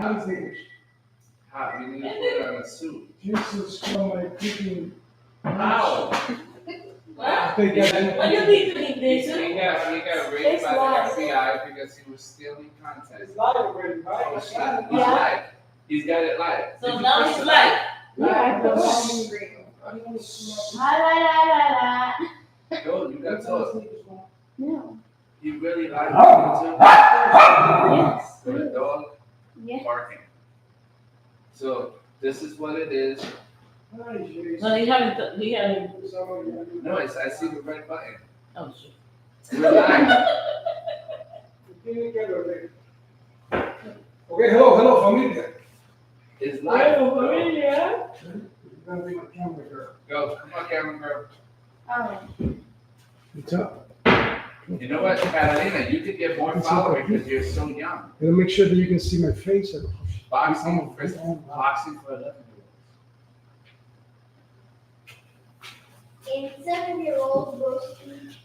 How's English? How? You need to put on a suit. Jesus, my freaking. How? What? What do you need to eat this? He got raped by the FBI because he was stealing content. It's live already, right? Oh, shit. He's live. He's got it live. So now he's live. Yeah, Go, you got told. No. He really liked it. Yes. For the dog Yeah. barking. So this is what it is. No, he haven't. No, I see the red button. Oh, shit. We're live. Okay, hello, familia. It's live. familia. You're gonna be my camera girl. Go, come on, camera girl. Oh. What's up? You know what, Catalina, you could get more followers because you're so young. Gotta make sure that you can see my face. Boxing for 11-year-olds. In 7-year-old broski.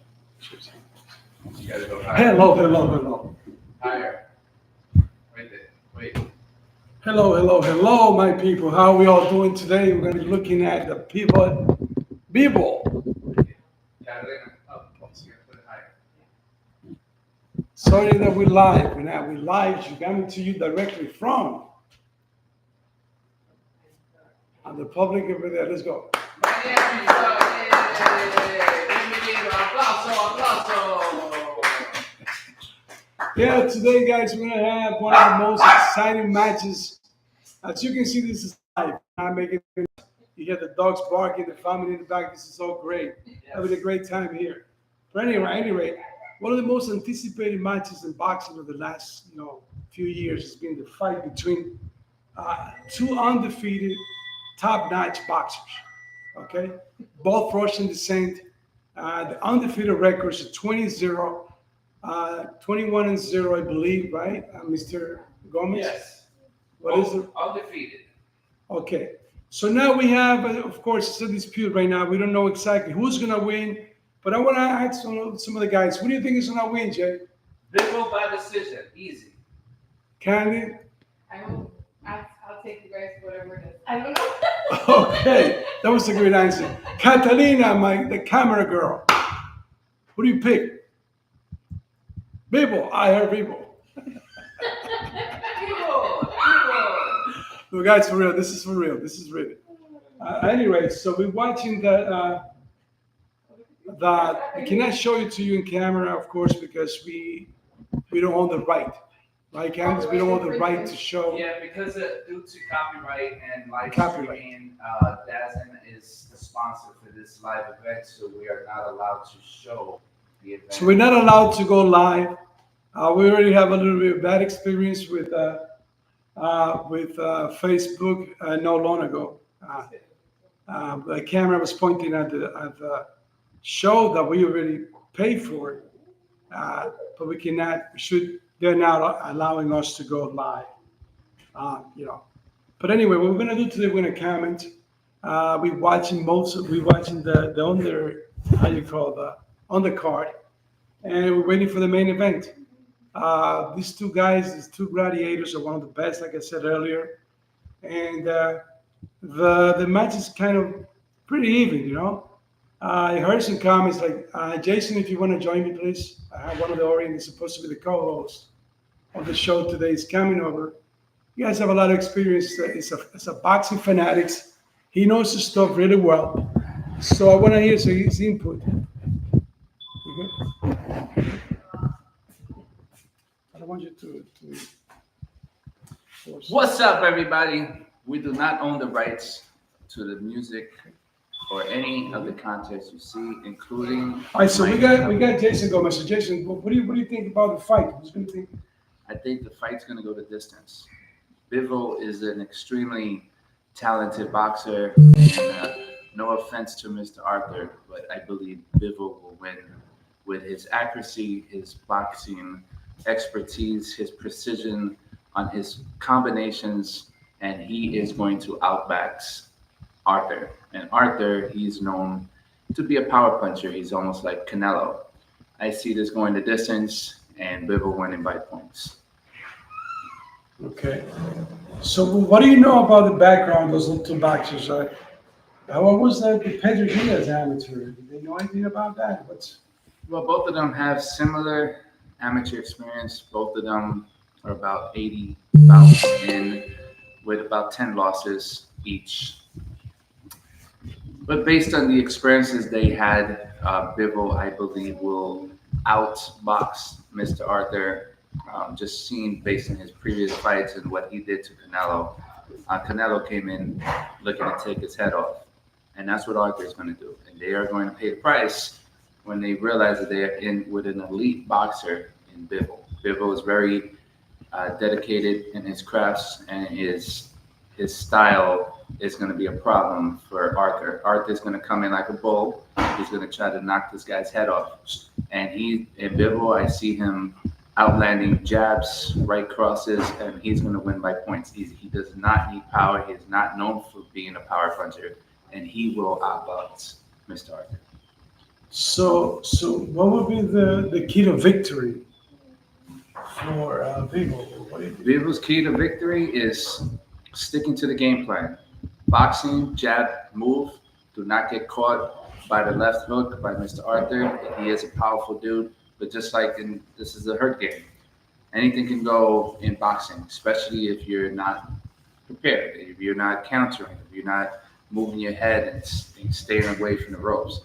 You gotta go higher. Hello. Higher. Right there. Wait. Hello, my people. How are we all doing today? We're gonna be looking at the Bivol. Catalina, up. You gotta put it higher. Sorry that we're live. We're live. We're coming to you directly from the public over there. Let's go. Miami, bienvenido, aplauso. Yeah, today, guys, we're gonna have one of the most exciting matches. As you can see, this is live. I'm making. You get the dogs barking, the family in the back. This is all great. Having a great time here. But anyway, one of the most anticipated matches in boxing of the last, few years has been the fight between two undefeated, top-notch boxers. Okay, both Russian descent. The undefeated records are 20-0, 21-0, I believe, right, Mr. Gomez? Yes. What is it? Undefeated. Okay. So now we have, of course, it's a dispute right now. We don't know exactly who's going to win. But I want to ask some of the guys, who do you think is going to win, Jay? Bivol by decision. Easy. Candy? I'll take you guys whatever it is. I don't know. Okay. That was a great answer. Catalina, the camera girl. Who do you pick? Bivol. I heard Bivol. No, guys, for real. This is for real. This is real. Anyway, so we're watching that we cannot show it to you in camera, of course, because we don't own the right. Right, Candice? We don't own the right to show. Yeah, because due to copyright and live Copyright. streaming, Dazen is the sponsor for this live event, so we are not allowed to show the event. So we're not allowed to go live. We already have a little bit of bad experience with Facebook not long ago. The camera was pointing at the show that we already paid for, but we cannot. They're not allowing us to go live. But anyway, what we're gonna do today, we're gonna comment. We're watching the undercard, and we're waiting for the main event. These two guys, these two gladiators, are one of the best, like I said earlier, and the match is kind of pretty even, I heard some comments like, Jason, if you want to join me, please. I have one of the audience is supposed to be the co-host of the show today. Is coming over. You guys have a lot of experience as a boxing fanatics. He knows his stuff really well. So I want to hear his input. You good? I don't want you to force. What's up, everybody? We do not own the rights to the music or any of the contests you see, including. All right, so we got Jason Gomez. So Jason, what do you think about the fight? Who's going to think? I think the fight's going to go the distance. Bivol is an extremely talented boxer. And, no offense to Mr. Arthur, but I believe Bivol will win with his accuracy, his boxing expertise, his precision on his combinations, and he is going to outbox Arthur. And Arthur, he's known to be a power puncher. He's almost like Canelo. I see this going the distance and Bivol winning by points. Okay. So what do you know about the background of those two boxers? What was the Betervieb amateur? Do they know anything about that? What's Well, both of them have similar amateur experience. Both of them are about 80 bouts in with about 10 losses each. But based on the experiences they had, Bivol, I believe, will outbox Mr. Arthur. Just seen based on his previous fights and what he did to Canelo. Canelo came in looking to take his head off, and that's what Arthur is going to do. And they are going to pay the price when they realize that they are in with an elite boxer in Bivol. Bivol is very dedicated in his crafts, and his style is going to be a problem for Arthur. Arthur's going to come in like a bull. He's going to try to knock this guy's head off. And he, in Bivol, I see him outlanding jabs, right crosses, and he's going to win by points. He does not need power. He is not known for being a power puncher, and he will outbox Mr. Arthur. so what would be the key to victory for people? What do you think? Bivol's key to victory is sticking to the game plan. Boxing, jab, move. Do not get caught by the left hook by Mr. Arthur. He is a powerful dude, but just like this is a hurt game. Anything can go in boxing, especially if you're not prepared, if you're not countering, if you're not moving your head and staying away from the ropes.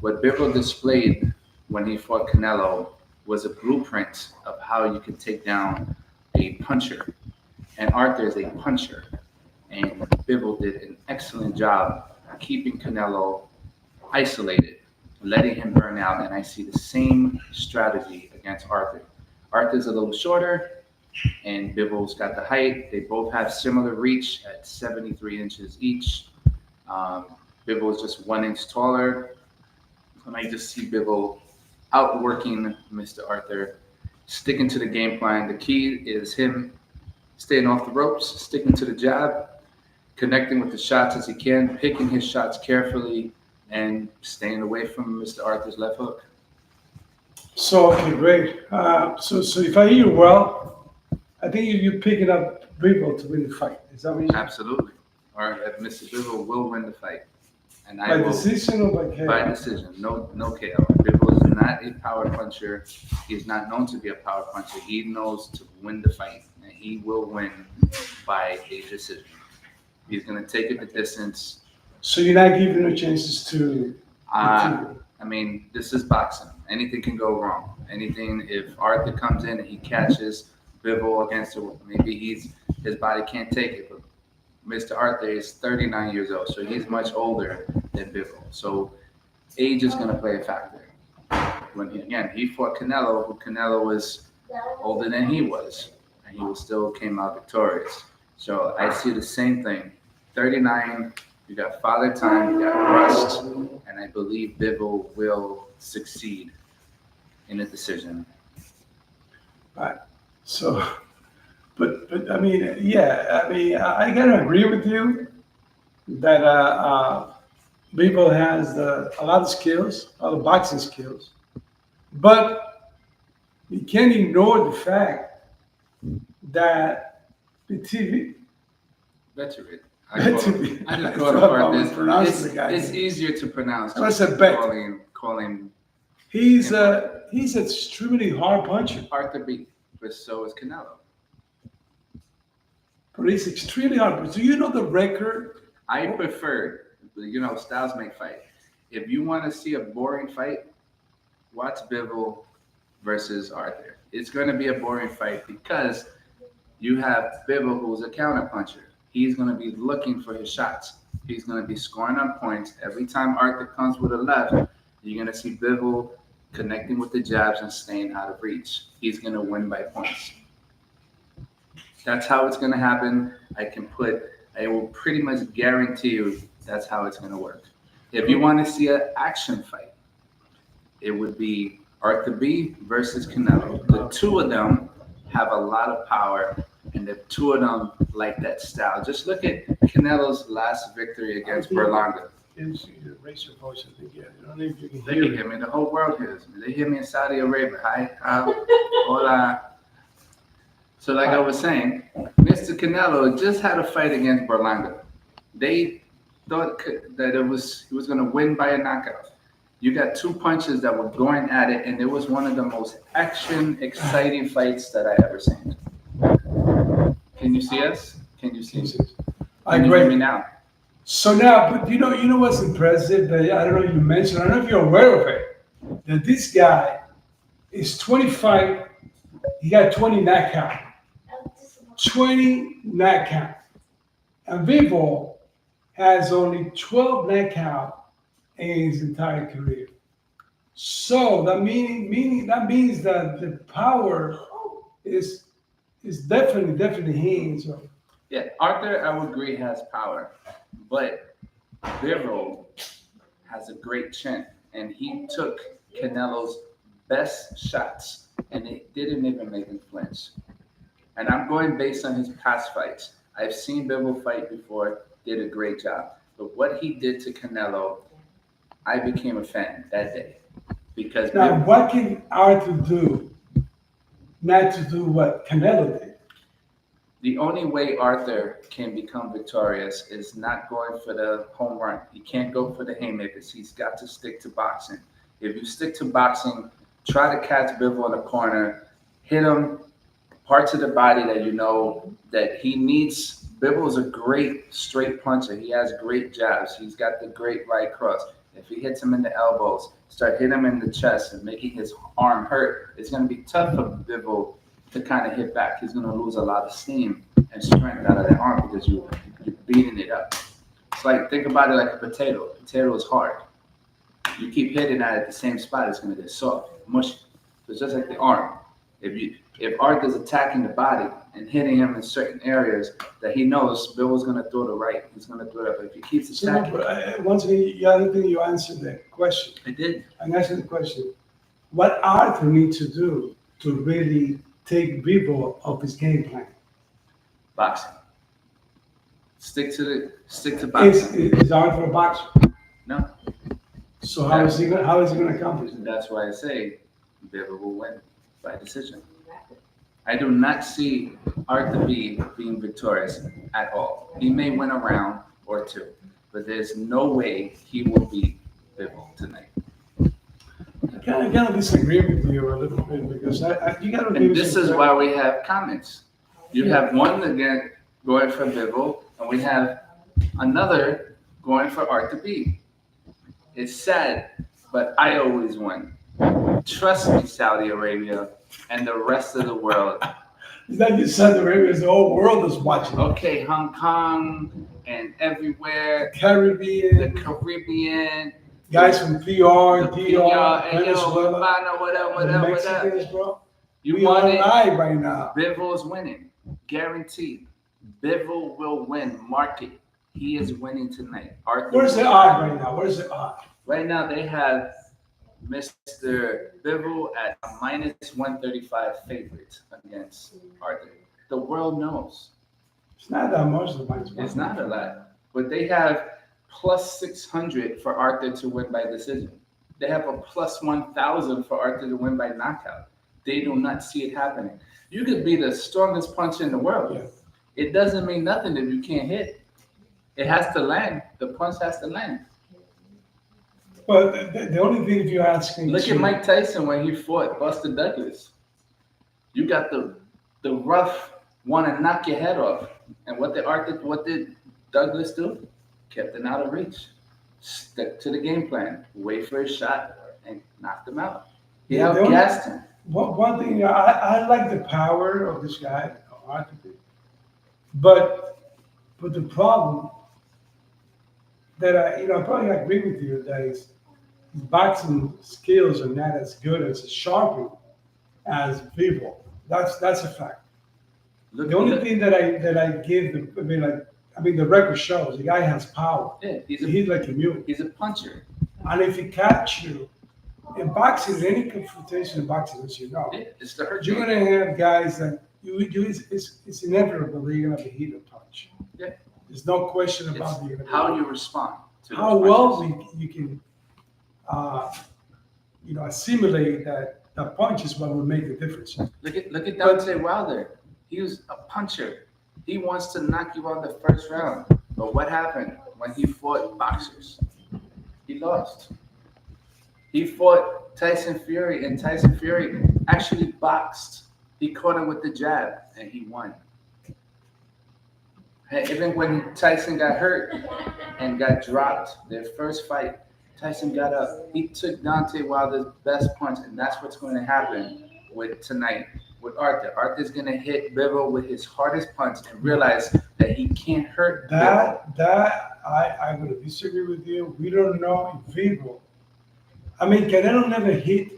What Bivol displayed when he fought Canelo was a blueprint of how you can take down a puncher. And Arthur is a puncher. And Bivol did an excellent job keeping Canelo isolated, letting him burn out. And I see the same strategy against Arthur. Arthur's a little shorter, and Bivol's got the height. They both have similar reach at 73 inches each. Bivol is just 1 inch taller. And I just see Bivol outworking Mr. Arthur, sticking to the game plan. The key is him staying off the ropes, sticking to the jab, connecting with the shots as he can, picking his shots carefully, and staying away from Mr. Arthur's left hook. So okay, great. So if I hear you well, I think you're picking up Bivol to win the fight. Is that what you Absolutely. Or Mr. Bivol will win the fight. And I by will, decision or by KO? by decision, no KO. Bivol is not a power puncher. He is not known to be a power puncher. He knows to win the fight, and he will win by a decision. He's going to take it the distance. So you're not giving no chances to. I mean, this is boxing. Anything can go wrong. Anything, if Arthur comes in and he catches Bivol against it, maybe his body can't take it. But Mr. Arthur is 39 years old, so he's much older than Bivol. So age is going to play a factor. When he fought Canelo, who Canelo was older than he was, and he still came out victorious. So I see the same thing. 39, you got father time, you got rust, and I believe Bivol will succeed in a decision. Right. So, but I mean, yeah, I mean, I gotta agree with you that Bivol has a lot of skills, a lot of boxing skills, but you can't ignore the fact that the TV. Betervieb. Betervieb. I just That's call it how I apart. was pronouncing the guy. It's easier to pronounce. That's a just bet. Calling He's an extremely hard puncher, Arthur beat, but so is Canelo. but he's extremely hard. Do you know the record? I prefer, styles make fight. If you want to see a boring fight, watch Bivol versus Arthur. It's going to be a boring fight because you have Bivol, who's a counter puncher. He's going to be looking for his shots. He's going to be scoring on points. Every time Arthur comes with a left, you're going to see Bivol connecting with the jabs and staying out of reach. He's going to win by points. That's how it's going to happen. I will pretty much guarantee you that's how it's going to work. If you want to see an action fight, it would be Arthur B versus Canelo. The two of them have a lot of power, and the two of them like that style. Just look at Canelo's last victory against Berlanga. Raise your voice. I think, yeah. I don't know if you can They hear can me. hear me. The whole world hears me. They hear me in Saudi Arabia. Hi, hola. So, like I was saying, Mr. Canelo just had a fight against Berlanga. They thought that he was going to win by a knockout. You got two punches that were going at it, and it was one of the most action, exciting fights that I ever seen. Can you see us? Can you see us? I Can you hear me agree. now? So now, but you know what's impressive that I don't know you mentioned. I don't know if you're aware of it. That this guy is 25. He got 20 knockout. 20 knockout. And Bivol has only 12 knockout in his entire career. So that means that the power is definitely him. So Yeah, Arthur, I would agree, has power, but Bivol has a great chin, and he took Canelo's best shots, and it didn't even make him flinch. And I'm going based on his past fights. I've seen Bivol fight before, did a great job. But what he did to Canelo, I became a fan that day. Because now, what can Arthur do not to do what Canelo did? the only way Arthur can become victorious is not going for the home run. He can't go for the haymakers. He's got to stick to boxing. If you stick to boxing, try to catch Bivol in the corner, hit him parts of the body that you know that he needs. Bivol is a great straight puncher. He has great jabs. He's got the great right cross. If he hits him in the elbows, start hitting him in the chest and making his arm hurt, it's going to be tough for Bivol to kind of hit back. He's going to lose a lot of steam and strength out of that arm because you're beating it up. It's like, think about it like a potato. Potato is hard. You keep hitting at it the same spot, it's going to get soft, mushy. So it's just like the arm. If Arthur's attacking the body and hitting him in certain areas that he knows Bivol going to throw the right, he's going to throw it up. If he keeps attacking, Once again, the other thing you answered the question. I did. I answered the question. What Arthur needs to do to really take Bivol off his game plan? Boxing. Stick to boxing. Is Arthur a boxer? No. So how is he going to accomplish that? That's why I say Bivol will win by decision. I do not see Arthur being victorious at all. He may win a round or two, but there's no way he will beat Bivol tonight. I kind of disagree with you a little bit because you got to. And this is why we have comments. You have one again going for Bivol, and we have another going for Arthur B. It's sad, but I always win. Trust me, Saudi Arabia and the rest of the world. It's not just Saudi Arabia; it's the whole world is watching. Okay, Hong Kong and everywhere, the Caribbean, Caribbean, guys from PR, and yo, Venezuela, Havana, whatever. Mexicans, bro. You We want are it? live right now. Bivol's winning, guaranteed. Bivol will win. Mark it. He is winning tonight. Arthur Where's the odd right now? Where's the odd? Right now they have Mr. Bivol at a minus 135 favorite against Arthur. The world knows. It's not that much. It's not a lot. But they have plus 600 for Arthur to win by decision. They have a plus 1,000 for Arthur to win by knockout. They do not see it happening. You could be the strongest puncher in the world. Yeah. It doesn't mean nothing if you can't hit. It has to land. The punch has to land. But the only thing, if you're asking, Look at Mike Tyson when he fought Buster Douglas. You got the rough want to knock your head off, and what did Douglas do? Kept it out of reach. Stuck to the game plan. Wait for his shot and knocked him out. He outgassed him. One thing, I like the power of this guy, Arthur, but the problem that I probably agree with you that his boxing skills are not as good as sharp as Bivol. That's a fact. The only thing that I give the record shows the guy has power. Yeah, he's like a mule. He's a puncher. And if he catch you in boxing, any confrontation in boxing, as you know, Yeah, it's the hurt. you're gonna have guys that it's inevitable that you're gonna be hit or punch. Yeah. There's no question about It's how you respond to how those well punches. you can assimilate that punch is what will make the difference. Look at Deontay Wilder. He was a puncher. He wants to knock you out the first round. But what happened when he fought boxers? He lost. He fought Tyson Fury, and Tyson Fury actually boxed. He caught him with the jab, and he won. And even when Tyson got hurt and got dropped, their first fight, Tyson got up. He took Deontay Wilder's best punch, and that's what's going to happen with tonight with Arthur. Arthur's going to hit Bivol with his hardest punch and realize that he can't hurt Bivol. I would disagree with you. We don't know if Bivol. I mean, Canelo never hit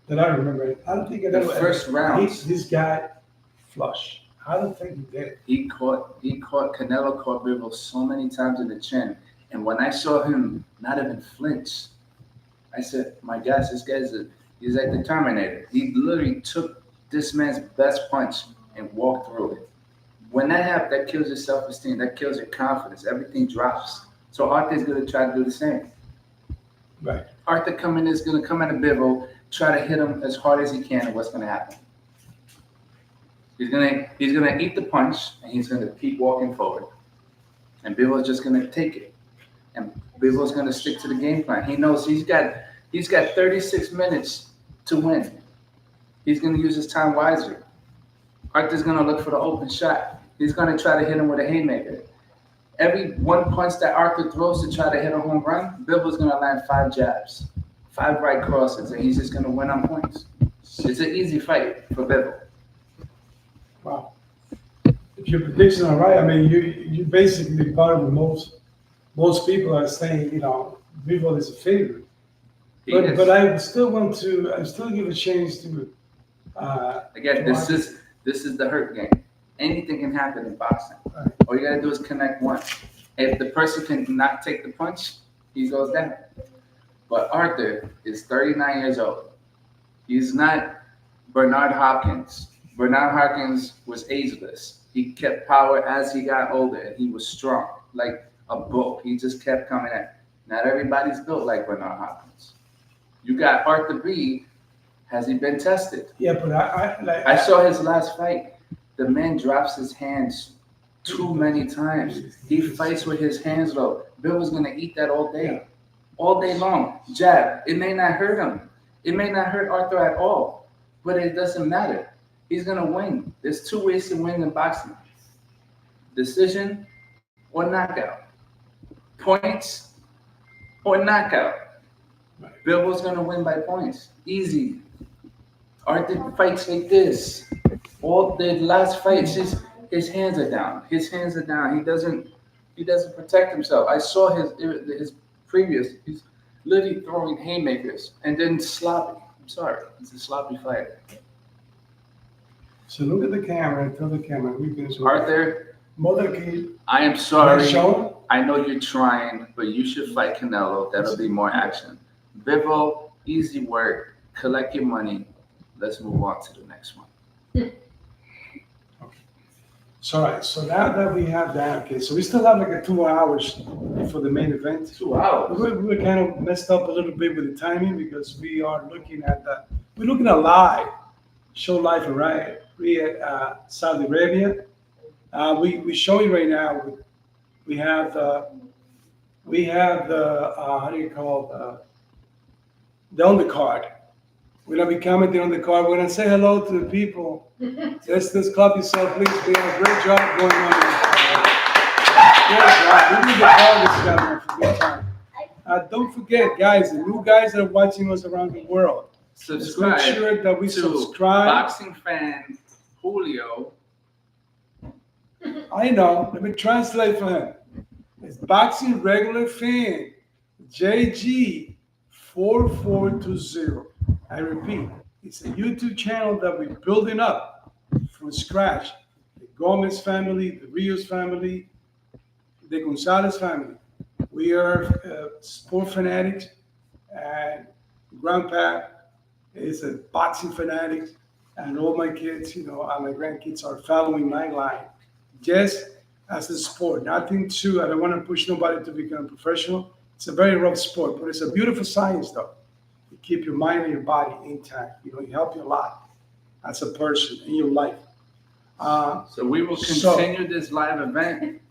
that I remember. I don't think Canelo first ever round hit this guy flush. I don't think he did. Canelo caught Bivol so many times in the chin. And when I saw him not even flinch, I said, my gosh, he's like the Terminator. He literally took this man's best punch and walked through it. When that happens, that kills your self-esteem, that kills your confidence, everything drops. So Arthur's going to try to do the same. Right. Arthur is going to come at a Bivol, try to hit him as hard as he can, and what's going to happen? He's gonna eat the punch, and he's going to keep walking forward. And Bivol's just going to take it. And Bivol's going to stick to the game plan. He knows he's got 36 minutes to win. He's going to use his time wisely. Arthur's going to look for the open shot. He's going to try to hit him with a haymaker. Every one punch that Arthur throws to try to hit a home run, Bivol's going to land 5 jabs, 5 right crosses, and he's just going to win on points. It's an easy fight for Bivol. Wow. If your predictions are right, I mean, you basically part of the most people are saying, Bivol is a favorite. But I still give a chance to. Again, this is the hurt game. Anything can happen in boxing. Right. All you gotta do is connect once. If the person can not take the punch, he goes down. But Arthur is 39 years old. He's not Bernard Hopkins. Bernard Hopkins was ageless. He kept power as he got older, and he was strong, like a bull. He just kept coming at. Not everybody's built like Bernard Hopkins. You got Arthur B. Has he been tested? Yeah, but I saw his last fight. The man drops his hands too many times. He fights with his hands low. Bill was gonna eat that all day long. Jab. It may not hurt him. It may not hurt Arthur at all, but it doesn't matter. He's gonna win. There's 2 ways to win in boxing: decision or knockout. Points or knockout. Bivol's gonna win by points. Easy. Arthur fights like this. All the last fights, his hands are down. His hands are down. He doesn't protect himself. I saw his previous. He's literally throwing haymakers and then sloppy. I'm sorry, he's a sloppy fighter. So look at the camera. Tell the camera. Arthur, Mother, I am sorry. Show? I know you're trying, but you should fight Canelo. That'll be more action. Bivol, easy work. Collect your money. Let's move on to the next one. Okay. So, all right. So now that we have that, okay. So we still have like 2 hours for the main event. 2 hours. We're kind of messed up a little bit with the timing because we are looking at live show live in Riyadh, Saudi Arabia. We showing right now. We have the how do you call the undercard. We're gonna be commenting on the card. We're gonna say hello to the people. Let's clap yourself, please. We have a great job going on. Great job. We need to call this guy for a good time. Don't forget, guys, the new guys that are watching us around the world. Subscribe. Let's make sure that we to subscribe. Boxing fan Julio. I know. Let me translate for him. It's boxing regular fan JG 4420. I repeat, it's a YouTube channel that we're building up from scratch. The Gomez family, the Rios family, the Gonzalez family. We are sport fanatics, and Grandpa is a boxing fanatic, and all my kids, and my grandkids are following my line. Just as a sport, nothing too. I don't want to push nobody to become a professional. It's a very rough sport, but it's a beautiful science, though. You keep your mind and your body intact. You help you a lot as a person in your life. So we will So- continue this live event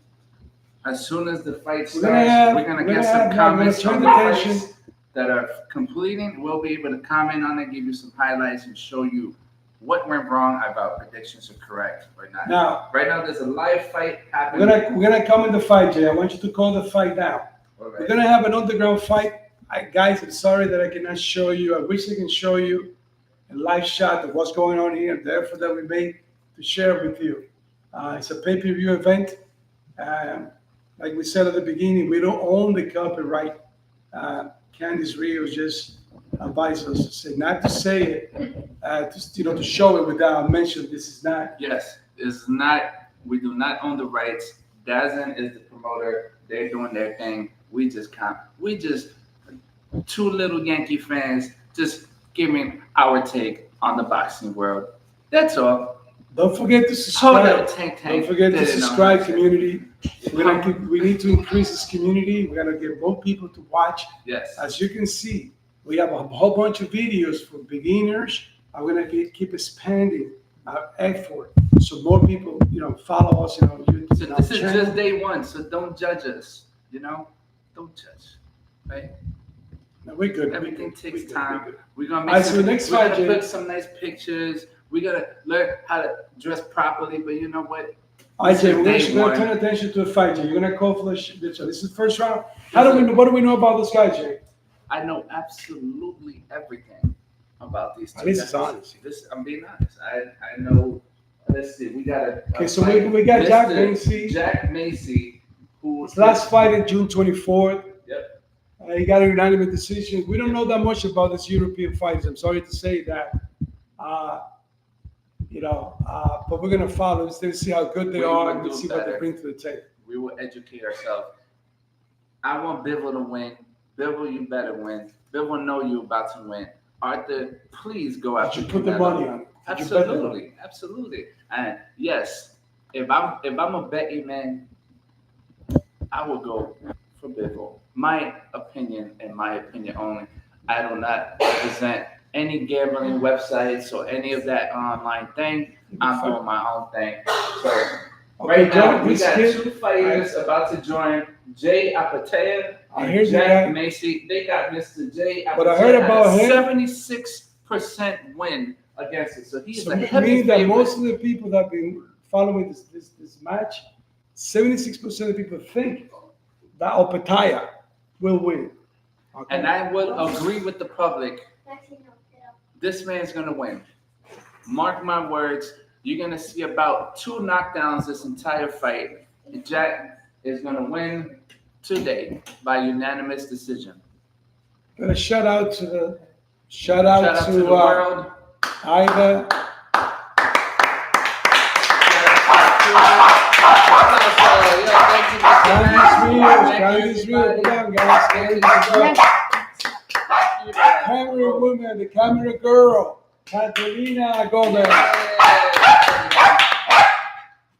as soon as the fight We're starts. gonna have- We're gonna we're get gonna some have- now I'm gonna comments turn from the the attention- fights that are completing. We'll be able to comment on it, give you some highlights, and show you what went wrong, if our predictions are correct or not. Now, Right now, there's a live fight we're happening. gonna come in the fight, Jay. I want you to call the fight now. All We're right. gonna have an underground fight. Guys, I'm sorry that I cannot show you. I wish I can show you a live shot of what's going on here, the effort that we made to share with you. It's a pay-per-view event. Like we said at the beginning, we don't own the copyright. Candice Rios just advised us to say, not to say it, to show it without mention. This is not. Yes, it's not. We do not own the rights. Dazen is the promoter. They're doing their thing. We just can't. We just two little Yankee fans just giving our take on the boxing world. That's all. Don't forget to Hold subscribe. up, Tank. Don't forget to Didn't know. subscribe, community. We need to increase this community. We're gonna get more people to watch. Yes. As you can see, we have a whole bunch of videos for beginners. I'm gonna keep expanding our effort so more people, follow us. So YouTube, this is just day one. So don't judge us. Don't judge. Right? No, we're good. Everything takes We're good. time. We're good. We're gonna All right, make so some, next we're fight, gonna Jay. put some nice pictures. We gotta learn how to dress properly. But you know what? All right, Jay, This we're is day gonna one. turn attention to the fight, Jay. You're gonna call for the so this is the first round. What do we know about this guy, Jay? I know absolutely everything about these two. This guys. is honest. I'm being honest. I know. Let's see. We got a Okay, so fight. we got Jack Mr. Macy. Jack Macy, who His last fight in June 24th. Yep. He got a unanimous decision. We don't know that much about this European fighters. I'm sorry to say that. But we're gonna follow. Let's see how good they We are will and do let's see what they better. bring to the table. we will educate ourselves. I want Bivol to win. Bivol, you better win. Bivol know you about to win. Arthur, please go out. Did you put the money on it? Did you bet the money? Absolutely, absolutely. And yes, if I'm a betting man, I will go for Bivol. My opinion and my opinion only. I do not represent any gambling websites or any of that online thing. I'm doing my own thing. So right now we this got kid- two fighters about to join. Jay Apatea I and heard Jack that. Macy. They got Mr. Jay Apatea. But I heard about him. 76% win against it. So he's So a it heavy means that favorite. most of the people that have been following this match, 76% of people think that Opataya will win. Okay? And I will agree with the public. This man's gonna win. Mark my words. You're gonna see about 2 knockdowns this entire fight. And Jack is gonna win today by unanimous decision. Gonna shout out to the Shout out to the world. Ida. Candice Rios, come on, guys. Camera woman, the camera girl, Catalina Gomez.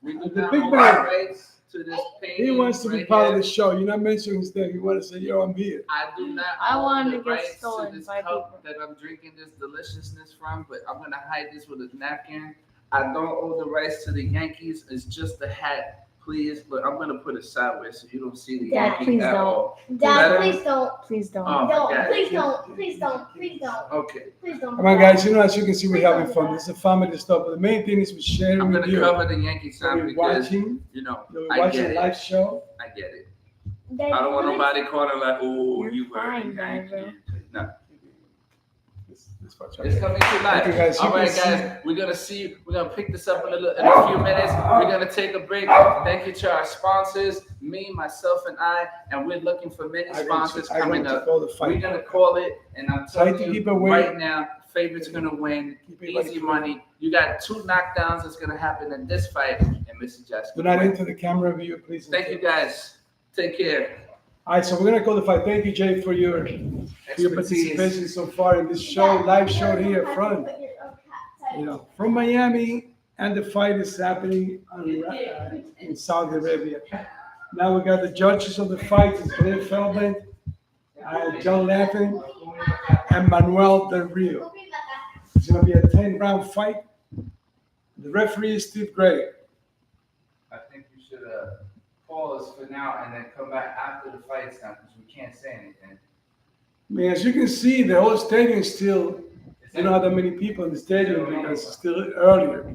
We do The not big own man. the rights to this painting He wants to be right part here. of the show. You're not mentioning his name. You want to say, yo, I'm here. I do not I own wanted the to get rights stolen to this by cup that I'm drinking this deliciousness from, but I'm gonna hide this with a napkin. I don't own the rights to the Yankees. It's just the hat. Please, look, I'm gonna put it sideways so you don't see the Dad, Yankees please at don't. all. Dad, please don't. Please don't. Oh my Don't. God. Please don't. Please don't. Please don't. Okay, Please don't. Come on, guys. As you can see, we're having fun. This is a family stuff. But the main thing is we're sharing I'm with gonna you. cover the Yankee side We're because watching. You're I watching get a it. live show. I get it. Dad, I don't want nobody calling like, "Oh, You're you were a fine, Yankee." Barbara. No. This part's It's right. coming to life. Okay, guys, you All right, can guys, we're gonna pick this up in a few minutes. We're gonna take a break. Thank you to our sponsors, me, myself, and we're looking for many sponsors I'm coming going to up. call the We're fight. gonna call it, and I'm Try telling to you keep it away. right now, favorite's gonna win. Keep it like Easy it. money. You got 2 knockdowns that's gonna happen in this fight, and Mr. Jackson. Do not enter the camera view, please. Thank you, guys. Take care. All right, so we're gonna call the fight. Thank you, Jay, for your Expertise. participation so far in this show, live show here from from Miami, and the fight is happening in Saudi Arabia. Now we got the judges of the fight: it's Glenn Feldman, John Laffin, and Manuel Del Rio. It's gonna be a 10-round fight. The referee is Steve Gray. I think we should pause for now and then come back after the fight's done because we can't say anything. I mean, as you can see, the whole stadium is still, you don't have that many people in the stadium because it's still earlier.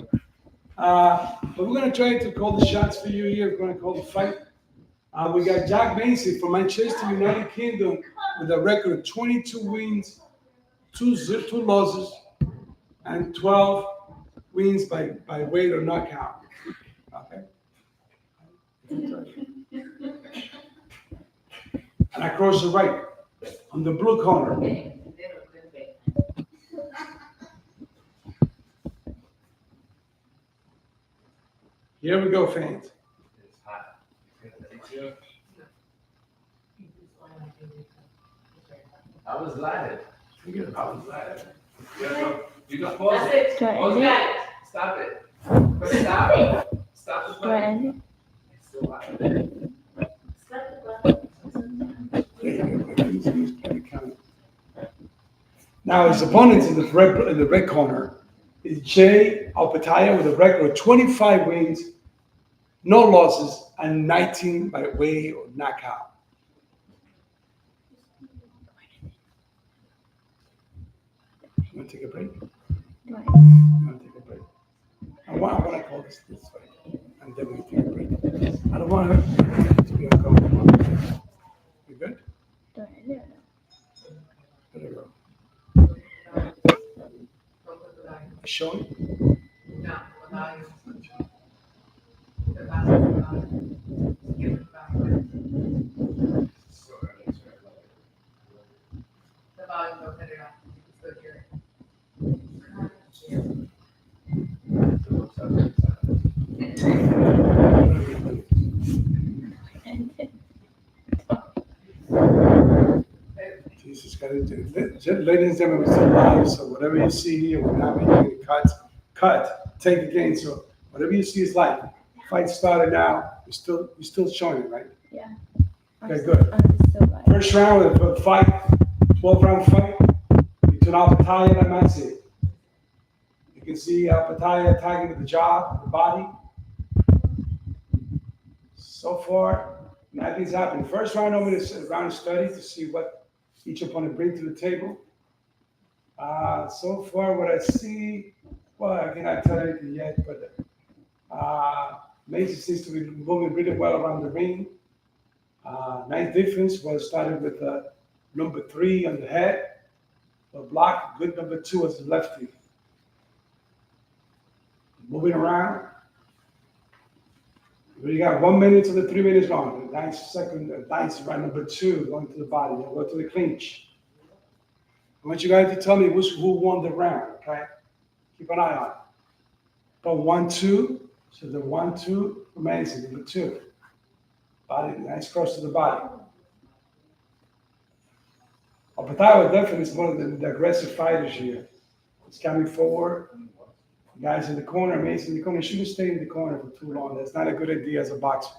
But we're going to try to call the shots for you here. We're going to call the fight. We got Jack Macy from Manchester, United Kingdom, with a record of 22 wins, two losses, and 12 wins by weight or knockout. Okay. And across the right, on the blue corner, here we go, fans. It's hot. I was live. I was live. You can pause That's it. it. Do I Pause end it. it? Stop it. Stop it. Stop the Do I fight. end it? It's still live. Now his opponents in the red corner is Jay Alpataya with a record of 25 wins, no losses, and 19 by way or knockout. You want to take a break? Do I You want to take a break? I want to call this fight, and then we can take a break. I don't want her to be uncomfortable. You good? do I end it? There you go. Showing? No, without you. Without you. Give it back. The volume, go cut it off. You can still hear it. End it. Jesus, ladies and gentlemen, we're still live, so whatever you see here, we're not making any cuts. Cut, take again. So whatever you see is live. Fight started now. You're still showing it, right? Yeah. Okay, good. I'm still live. First round of the fight, 12-round fight between Alpataya and Amansi. You can see Alpataya attacking with the jaw, the body. So far, nothing's happened. First round, I'm going to round of study to see what each opponent brings to the table. So far, what I see, well, I cannot tell anything yet, but Macy seems to be moving really well around the ring. Nice defense was started with number 3 on the head, the block. Good number 2 was the lefty. Moving around. We got 1 minute to the 3 minutes long. Nice round number 2 going to the body. Then go to the clinch. I want you guys to tell me who won the round, okay? Keep an eye on it. But 1-2, so the 1-2 remains in number 2. Body, nice cross to the body. Alpataya definitely is one of the aggressive fighters here. He's coming forward. Guys in the corner, Mason in the corner. You shouldn't stay in the corner for too long. That's not a good idea as a boxer.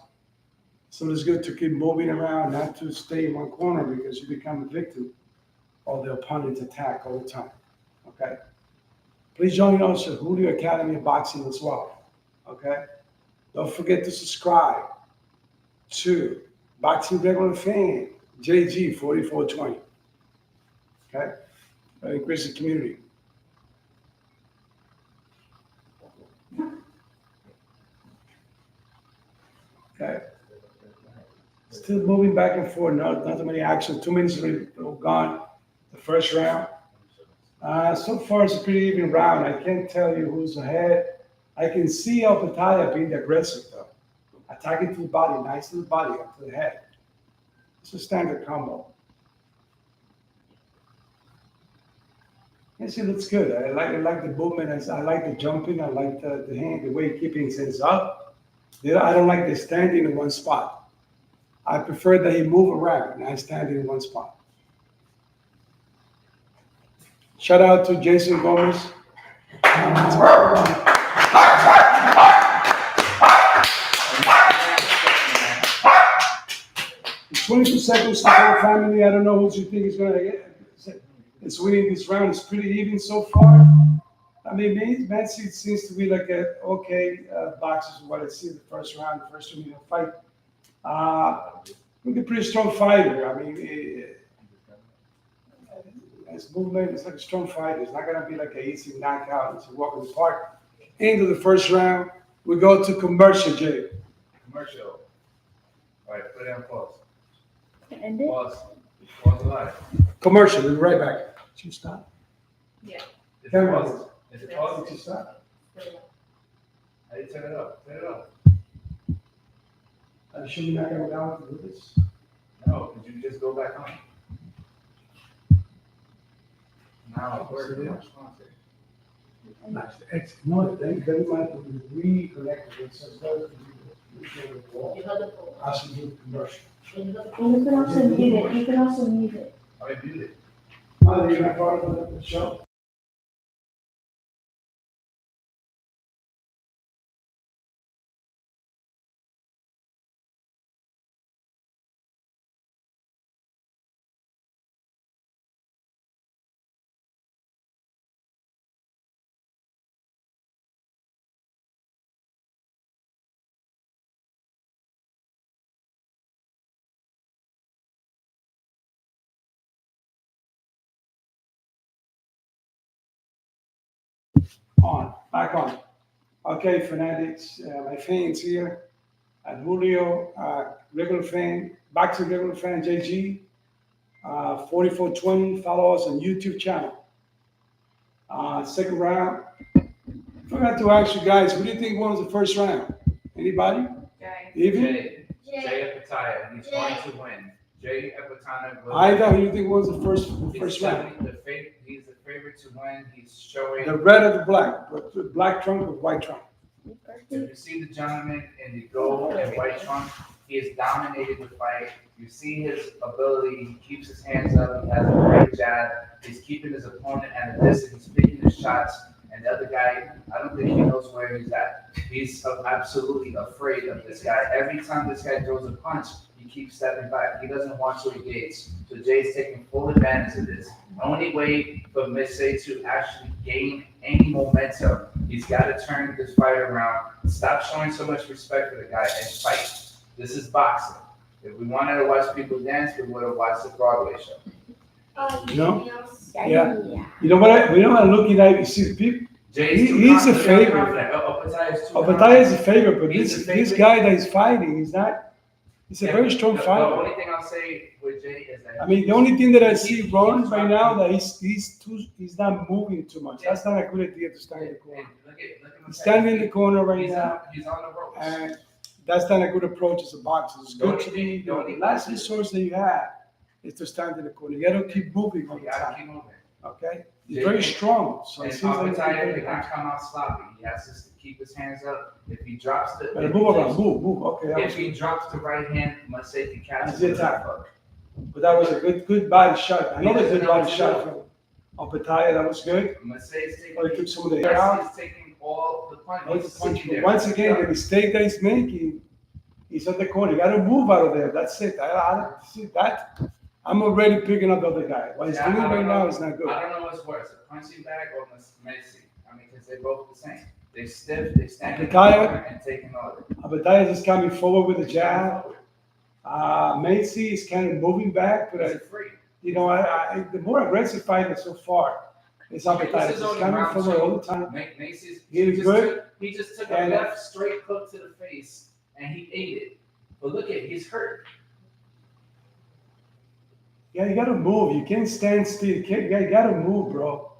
So it's good to keep moving around, not to stay in one corner because you become a victim of the opponent's attack all the time. Okay? Please join us at Julio Academy of Boxing as well. Okay? Don't forget to subscribe to Boxing Regular Fan, JG 4420. Okay? Increase the community. Okay. Still moving back and forth. Not too many action. 2 minutes already gone. The first round. So far, it's a pretty even round. I can't tell you who's ahead. I can see Alpataya being aggressive though, attacking to the body, nice to the body, up to the head. It's a standard combo. Yes, it looks good. I like the movement. I like the jumping. I like the hand, the way keeping things up. I don't like the standing in one spot. I prefer that he move around, not standing in one spot. Shout out to Jason Gomez. 22 seconds to the family. I don't know who you think is going to get. It's winning this round. It's pretty even so far. I mean, Mansi seems to be like a okay boxer from what I see in the first round, the first 2 minute fight. He's a pretty strong fighter. I mean, his movement is like a strong fighter. It's not gonna be like an easy knockout. It's a walk in the park. Into the first round, we go to commercial, Jay. Commercial. All right, put it on pause. End it. Pause. Pause live. Commercial. We'll be right back. Did you stop? Yeah. Is it Camera. paused? Is it paused? Did you stop? How do you turn it up? Turn it up. Are you sure you're not gonna allow to do this? No, could you just go back on? Now, where's the sponsor? Nice. No, they might reconnect it. So it's better to do the wall. You held the phone. I should do the commercial. You held the You phone. can also mute it. You can also mute it. I muted it. Oh, you're not part of the show? On, back on. Okay, fanatics, my fans here, and Julio, regular fan, back to regular fan JG, 4420, follow us on YouTube channel. Second round, forgot to ask you guys, who do you think won the first round? Anybody? Jay. Even? Jay Epataya. He's going to win. Jay Epataya will Either, who do you think was the first He's round? He's the favorite to win. He's showing. The red or the black, but the black trunk or white trunk? If you see the gentleman in the gold and white trunk, he has dominated the fight. You see his ability. He keeps his hands up. He has a great jab. He's keeping his opponent at a distance. He's picking his shots. And the other guy, I don't think he knows where he's at. He's absolutely afraid of this guy. Every time this guy throws a punch, he keeps stepping back. He doesn't want to engage. So Jay's taking full advantage of this. The only way for Missy to actually gain any momentum, he's got to turn this fight around, stop showing so much respect for the guy, and fight. This is boxing. If we wanted to watch people dance, we would have watched the Broadway show. You know? Yeah. Yeah. You know what I'm looking at, you see the people, Jay's too he's a confident. favorite. Opataya is too Obadiah is a favorite, but He's this a this favorite. guy that he's fighting, he's a very strong The fighter. only thing I'll say with Jay is that I mean, the only thing that I see wrong right now that he's not moving too much. That's not a good idea to stand in the corner. Look at He's standing in the corner right He's now, he's on the ropes. and that's not a good approach as a boxer. It's The good only to thing- be the only the last thing- resource that you have is to stand in the corner. You gotta keep moving all You the gotta time. keep moving. Okay? He's Yeah. very strong, so And it seems like he's Opataya very did not come out sloppy. He has to keep his hands up. If he drops the But move around, move. Okay, that if was he drops the right hand, Masay can catch That's it. it, but that was a good body shot. Another good body shot from Opataya. That was good. Masay's taking. Oh, he took some of the hair out. He's taking all the punch. That was He's a punch. sitting But there. once again, the mistake that he's making, he's at the corner. You got to move out of there. That's it. I see that. I'm already picking up the other guy. What he's Yeah, doing I don't right know. now is not good. I don't know what's worse, a punching bag or Messi. I mean, because they're both the same. They stiff, they stand in the Opataya? corner and taking over. Opataya is coming forward with the jab. Macy is kind of moving back, but He's free. you know, the more aggressive fighter so far is Opataya. This is He's only coming round forward two. all the time. Macy's, He did good. He just took And- a left straight hook to the face and he ate it. But look at, he's hurt. Yeah, you gotta move. You can't stand still. You gotta move, bro.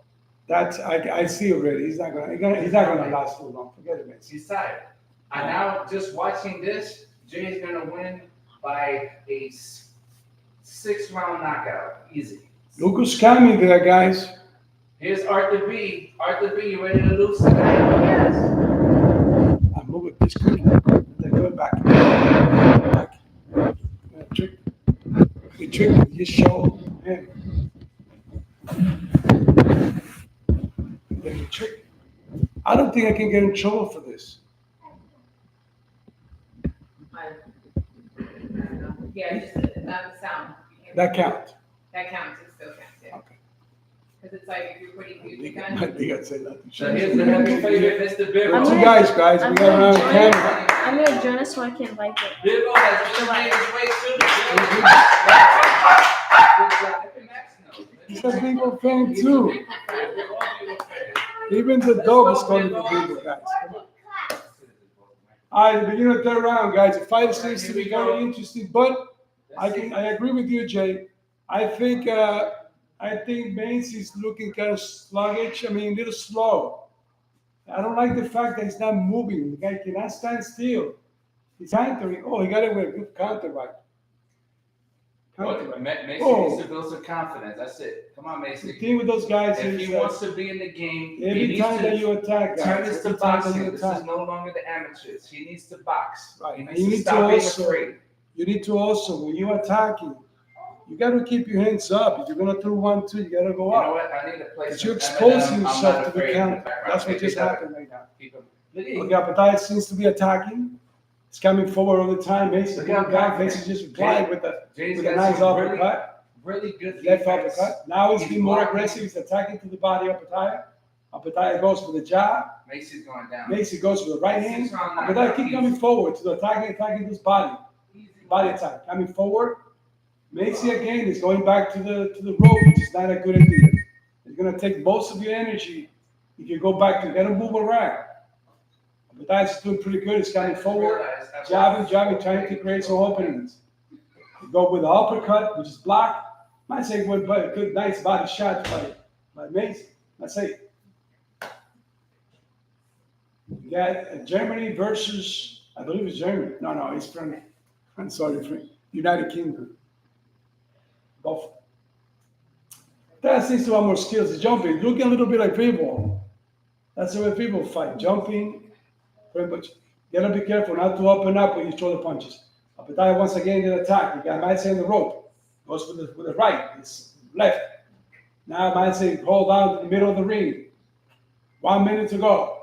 That's I see already. He's not gonna last too long. Forget it, man. He's tired. And now just watching this, Jay is gonna win by a 6-round knockout, easy. Look who's coming there, guys. Here's Arthur B. Arthur B, you ready to lose tonight? Yes. I'm moving this quickly. They're going back. Back. Trick. The trick. You show. Man. There's a trick. I don't think I can get in trouble for this. Yeah, just the sound. That count. That counts, it still counts, yeah. Okay. Because it's like if you're putting I music think on. I'd say that. So here's the heavy favorite, Mr. Bivol. I'm Two gonna- guys, we I'm got around gonna the join camera. I'm gonna join us so I can like it. Bivol has eliminated his way to the He's a Bivol fan too. Even the dog is calling for Bivol, guys. All right, the beginning of the third round, guys. The fight seems to be very interesting, but I agree with you, Jay. I think Macy's looking kind of sluggish. I mean, a little slow. I don't like the fact that he's not moving. The guy cannot stand still. He's countering. Oh, he got it with a good counter right. Counter right. Macy Oh. needs to build some confidence. That's it. Come on, The Macy. thing with those guys If is he wants to be in the game, he every needs time that to you attack, guys, turn this to every time that boxing. you This attack, is no longer the amateurs. He needs to box. Right. He And needs you to need to stop being also- afraid. you need to also, when you're attacking, you got to keep your hands up. If you're going to throw 1, 2, you got to go You know up. what? I need to play Because some you're Eminem. exposing I'm yourself not to the afraid in counter. background. That's what Maybe just that- happened right now. Keep him. Look at Okay, Apatai seems to be attacking. He's coming forward all the time. Mason Look coming how back. confident. Mason just replied with Jay's a got nice some uppercut. really good Left defense. uppercut. Now he's He's being more blocking. aggressive. He's attacking to the body of Apatai. Apatai goes for the jab. Macy's going down. Mason goes for the right hand. Macy's on that. Apatai keep coming forward to the attacking his body. Body attack. Coming forward. Macy again is going back to the rope, which is not a good idea. It's going to take most of your energy if you go back to you got to move around. But that's doing pretty good. It's coming forward, jabbing, trying to create some openings. You go with the uppercut, which is blocked. Might say good, but a good, nice body shot by Macy. Let's say. You got Germany versus, I believe it's Germany. No, it's from, I'm sorry, from United Kingdom. Both. That seems to have more skills. It's jumping, looking a little bit like Bivol. That's the way people fight. Jumping, pretty much. You gotta be careful not to open up when you throw the punches. Apatai once again did attack. The guy might say in the rope. Goes with the right, it's left. Now might say hold on to the middle of the ring. 1 minute to go.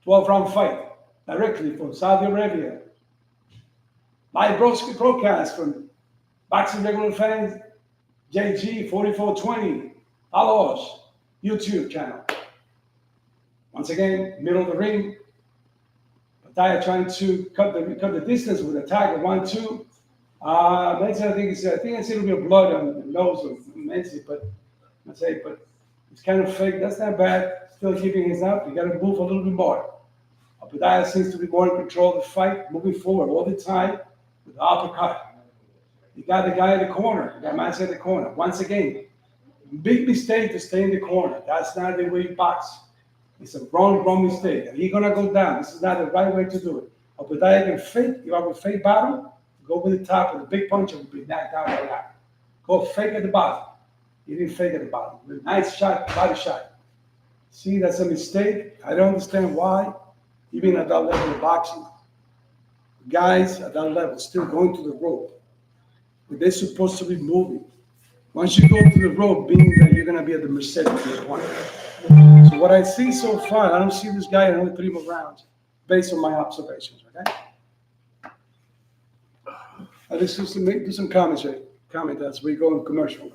12-round fight. Directly from Saudi Arabia. Live broadcast from Boxing Regular Fans, JG 4420. Follow us. YouTube channel. Once again, middle of the ring. Apatai trying to cut the distance with a tag of 1, 2. Menzi, I think I see a little bit of blood on the nose of Menzi, but it's kind of fake. That's not bad. Still keeping his up. You got to move a little bit more. Apatai seems to be more in control of the fight, moving forward all the time with the uppercut. You got the guy in the corner. You got Menzi in the corner. Once again, big mistake to stay in the corner. That's not the way you box. It's a wrong mistake. He's gonna go down. This is not the right way to do it. Apatai can fake. You have a fake battle. Go with the top with a big punch and will be knocked out like that. Go fake at the bottom. He didn't fake at the bottom. Nice shot, body shot. See, that's a mistake. I don't understand why. Even at that level of boxing, guys at that level still going to the rope. But they're supposed to be moving. Once you go to the rope, being that you're gonna be at the mercy of your opponent. So what I see so far, I don't see this guy in only 3 more rounds, based on my observations. Okay. Let's do some commentary. Comment as we go in commercial.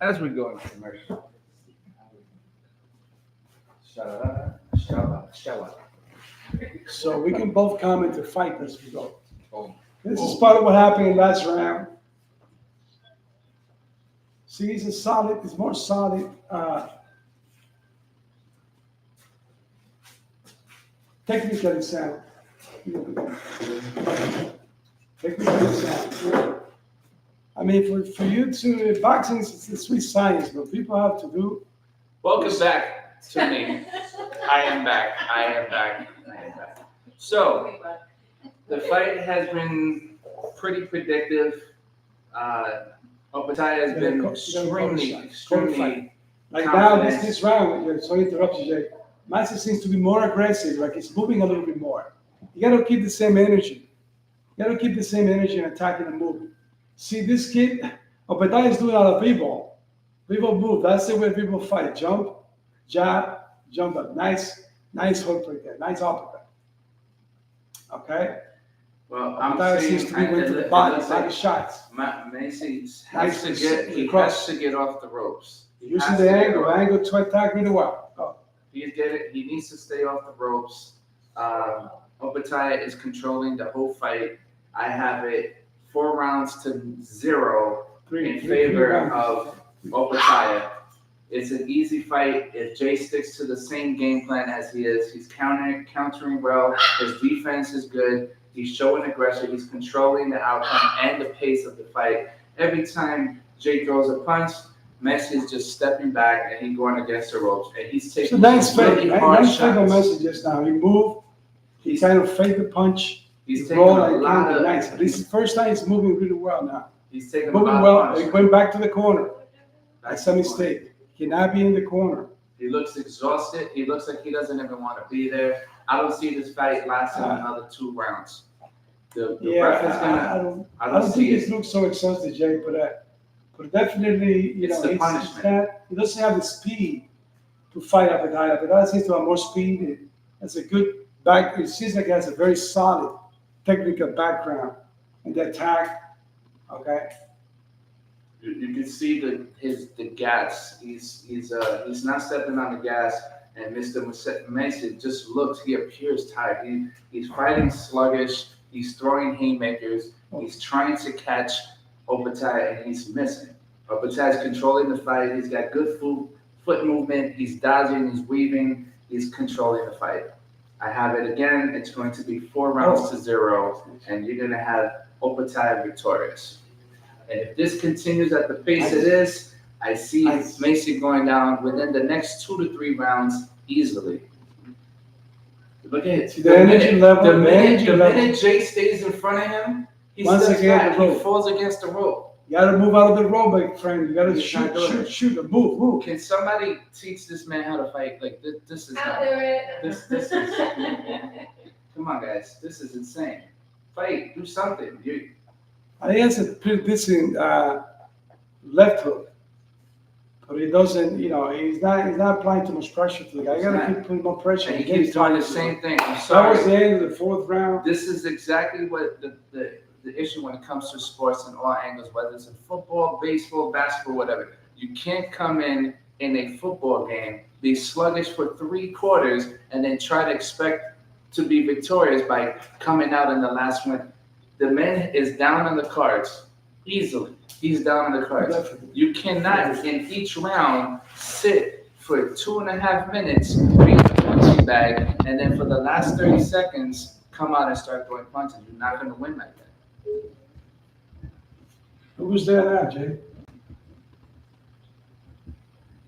As we go into commercial. So we can both comment the fight as we go. Oh. This is part of what happened in last round. See, it's more solid. Technically sound. Technically sound. I mean, for you to, boxing is a sweet science, but people have to do. Welcome back to me. I am back. So, the fight has been pretty predictive. Apatai has been extremely Like now, confident. this round, sorry to interrupt you, Jay. Master seems to be more aggressive, like he's moving a little bit more. You got to keep the same energy. You got to keep the same energy in attacking and moving. See, this kid, Apatai is doing a lot of Bivol. Bivol move. That's the way people fight. Jump, jab, jump up. Nice hook right there. Nice uppercut. Okay? Well, I'm Apatai seeing seems to be went to the body shots. Macy Nice has to get off the ropes. Using the angle to attack really well. Oh. He needs to stay off the ropes. Opataya is controlling the whole fight. I have it 4 rounds to 0 in favor of Opataya. It's an easy fight. If Jay sticks to the same game plan as he is, he's countering well. His defense is good. He's showing aggression. He's controlling the outcome and the pace of the fight. Every time Jay throws a punch, Messi is just stepping back and he's going against the ropes. And he's taking nice really hard nice fake on shots. Messi just now. He moved. He kind of faked the punch. He's He taking rolled a like lot of. nice. This is the first time he's moving really well now. He's taking a Moving lot well. of He punches. went back to the corner. Back That's to a the mistake. He cannot be in the corner. He looks exhausted. He looks like he doesn't even want to be there. I don't see this fight lasting another 2 rounds. The ref is gonna. I don't think he looks so exhausted, Jay, but definitely, It's the punishment. he doesn't have the speed to fight Abadai. Abadai seems to have more speed. Has a good back. It seems like he has a very solid technical background in the attack. Okay. You can see the gas. He's not stepping on the gas. And Mr. Mason just looks. He appears tired. He's fighting sluggish. He's throwing haymakers. He's trying to catch Opataya and he's missing. Opataya is controlling the fight. He's got good foot movement. He's dodging. He's weaving. He's controlling the fight. I have it again. It's going to be 4 rounds to 0, and you're going to have Opataya victorious. And if this continues at the pace it is, I see Macy going down within the next 2 to 3 rounds easily. Look at it. The energy level. The minute Jay stays in front of him, he steps back. He falls against the rope. You got to move out of the rope, my friend. You got to He's not doing shoot. Move. Can somebody teach this man how to fight? Like this is I'll not. do it. This is. Come on, guys. This is insane. Fight. Do something. He has a pretty decent left hook, but he doesn't. He's not applying too much pressure to the guy. You got to keep putting more pressure. And he keeps doing the same thing. I'm That sorry. was the end of the 4th round. This is exactly what the issue when it comes to sports in all angles, whether it's in football, baseball, basketball, whatever. You can't come in a football game, be sluggish for 3 quarters, and then try to expect to be victorious by coming out in the last one. The man is down on the cards easily. He's down on the cards. Definitely. You cannot in each round sit for 2.5 minutes, beat the punching bag, and then for the last 30 seconds come out and start throwing punches. You're not going to win like that. Who's there now, Jay?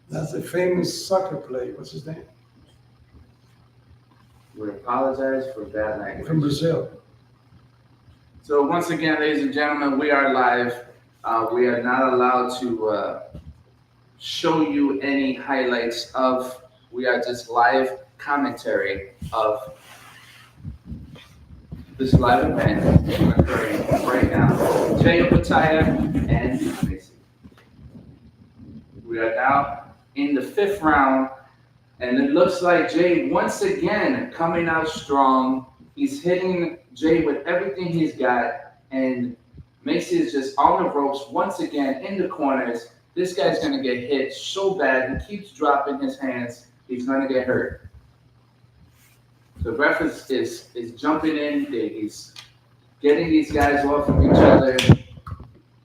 That's a famous soccer player. What's his name? We apologize for bad language. From Brazil. So once again, ladies and gentlemen, we are live. We are not allowed to show you any highlights of. We are just live commentary of this live event occurring right now. Jay Opataya and Macy. We are now in the 5th round, and it looks like Jay once again coming out strong. He's hitting Jay with everything he's got, and Macy is just on the ropes once again in the corners. This guy's gonna get hit so bad. He keeps dropping his hands. He's gonna get hurt. The ref is jumping in. He's getting these guys off of each other.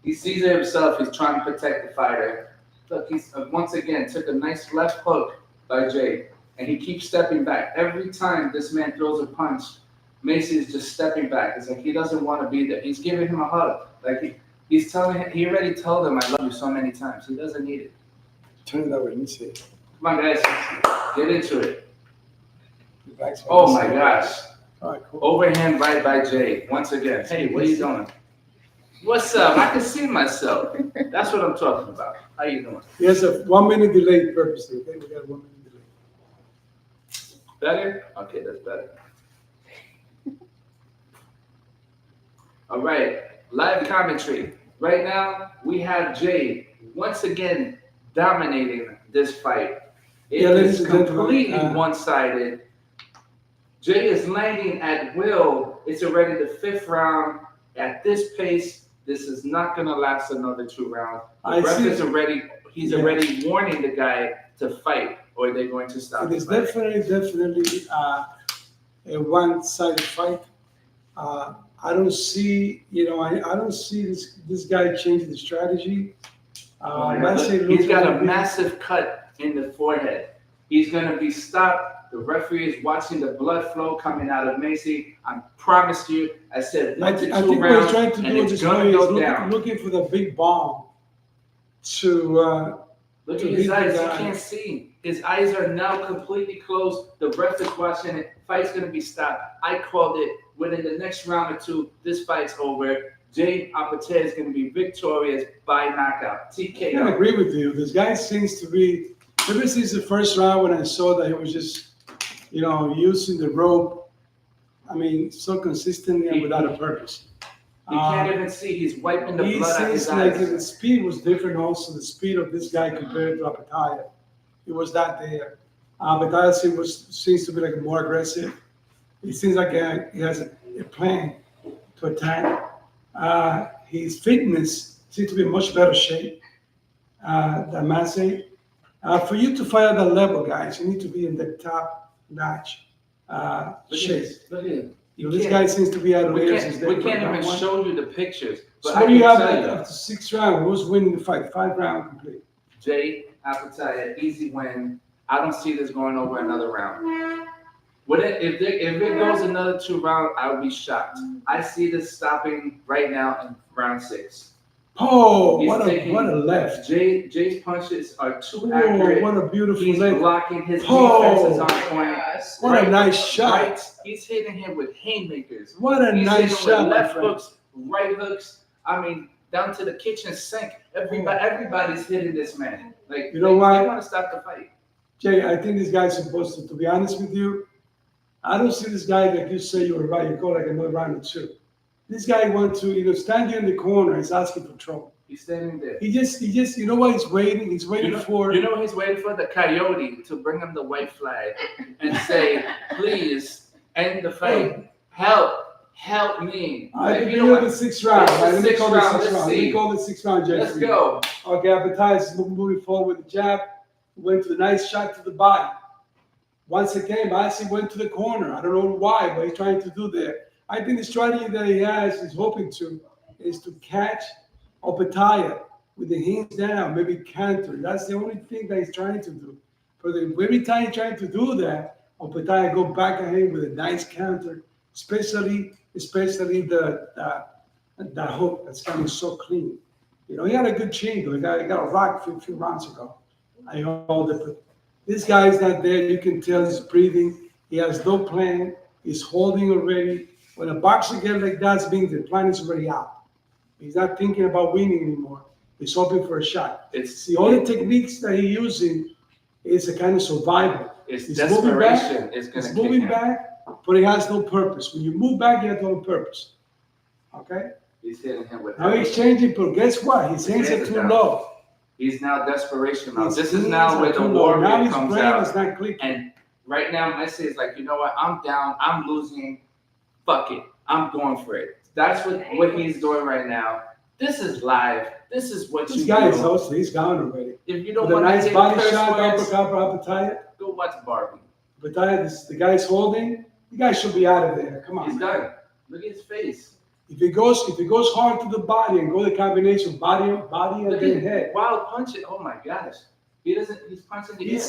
He sees it himself. He's trying to protect the fighter. Look, he's once again took a nice left hook by Jay, and he keeps stepping back. Every time this man throws a punch, Macy is just stepping back. It's like he doesn't want to be there. He's giving him a hug. Like he's telling him, he already told him, "I love you" so many times. He doesn't need it. Turn it that way. Let me see it. Come on, guys, get into it. Oh my gosh. All right, cool. Overhand right by Jay. Once again. Hey, what are you doing? What's up? I can see myself. That's what I'm talking about. How you doing? He has a 1 minute delay purposely. Okay, we got a 1 minute delay. Better? Okay, that's better. All right, live commentary. Right now, we have Jay once again dominating this fight. It is completely one-sided. Jay is landing at will. It's already the 5th round. At this pace, this is not going to last another 2 rounds. The ref is already he's already warning the guy to fight, or they're going to stop It the is fight. definitely a one-sided fight. I don't see, I don't see this guy changing the strategy. Massey Look, looks he's got like a massive cut in the forehead. He's going to be stopped. The referee is watching the blood flow coming out of Macy. I promised you, I said I 1 to 2 think what he's rounds, trying to and do it's is going to go he's down. looking for the big bomb to Look to at his hit the eyes. He guy. can't see. His eyes are now completely closed. The ref is watching it. Fight's going to be stopped. I called it. Within the next round or two, this fight's over. Jay Apate is going to be victorious by knockout. I can TKO. agree with you. This guy seems to be, ever since the first round when I saw that he was just, using the rope, I mean, so consistently and without a purpose. He can't even see. He's wiping the He blood out of seems his like eyes. the speed was different also, the speed of this guy compared to Apataya. It was not there. Apataya seems to be like more aggressive. It seems like he has a plan to attack. His fitness seems to be in much better shape than Massey. For you to fight at that level, guys, you need to be in the top notch shape. Look at him. This guy seems to be out of We there can't, since we can't even show you the pictures. But So I what do you can have tell you, after 6 rounds? Who's winning the fight? 5 round complete. Jay Apataya, easy win. I don't see this going over another round. If it goes another 2 rounds, I would be shocked. I see this stopping right now in round 6. Oh, He's what taking- a left. Jay's punches are too Oh, accurate. what a beautiful He's left. blocking. His Oh. defense is on point. What a nice shot. Right, he's hitting him with haymakers. What a He's nice hitting shot, with my left friend. hooks, right hooks. I mean, down to the kitchen sink. Everybody's hitting this man. Like, You know why? They want to stop the fight. Jay, I think this guy's supposed to be honest with you, I don't see this guy like you say you were right, you call like another round or 2. This guy wants to, stand here in the corner, he's asking for trouble. He's standing there. He just, you know what he's waiting? He's waiting for. You know what he's waiting for? The coyote to bring him the white flag and say, please end the fight. Help me. I Like, think you know we're in what? the 6th round. It's Right? the Let me sixth call the round. 6th Let's round. Let see. me call the 6th round, Jay. Let's go. Okay, Appetizer is moving forward with the jab. Went to the nice shot to the body. Once again, Massey went to the corner. I don't know why, but he's trying to do there. I think the strategy that he has, he's hoping to, is to catch Opataya with the hands down, maybe counter. That's the only thing that he's trying to do. Every time he's trying to do that, Opataya go back at him with a nice counter, especially the hook that's coming so clean. He had a good chin, though. He got a rock a few rounds ago. This guy is not there. You can tell he's breathing. He has no plan. He's holding already. When a boxer gets like that, means the plan is already out. He's not thinking about winning anymore. He's hoping for a shot. It's The only techniques that he's using is a kind of survival. It's He's moving back. desperation. It's He's gonna kick moving him. back, but it has no purpose. When you move back, you have no purpose. Okay? He's hitting him with. Now he's changing, but guess what? His hands are Hands are too down. low. He's now desperation mode. His This is hands now are where the too low. Now warrior his comes brain out. is not clicking. And right now, Messi is like, you know what? I'm down. I'm losing. Fuck it. I'm going for it. That's what he's doing right now. This is live. This is what This you guy is do. also, he's gone already. If you don't With a want to nice hit body curse shot, words, uppercut for Appetite. go watch Barbie. The guy's holding. The guy should be out of there. Come on. He's man. done. Look at his face. If it goes hard to the body and go the combination body and Look then at head. wild punching. Oh my gosh. He's punching the air.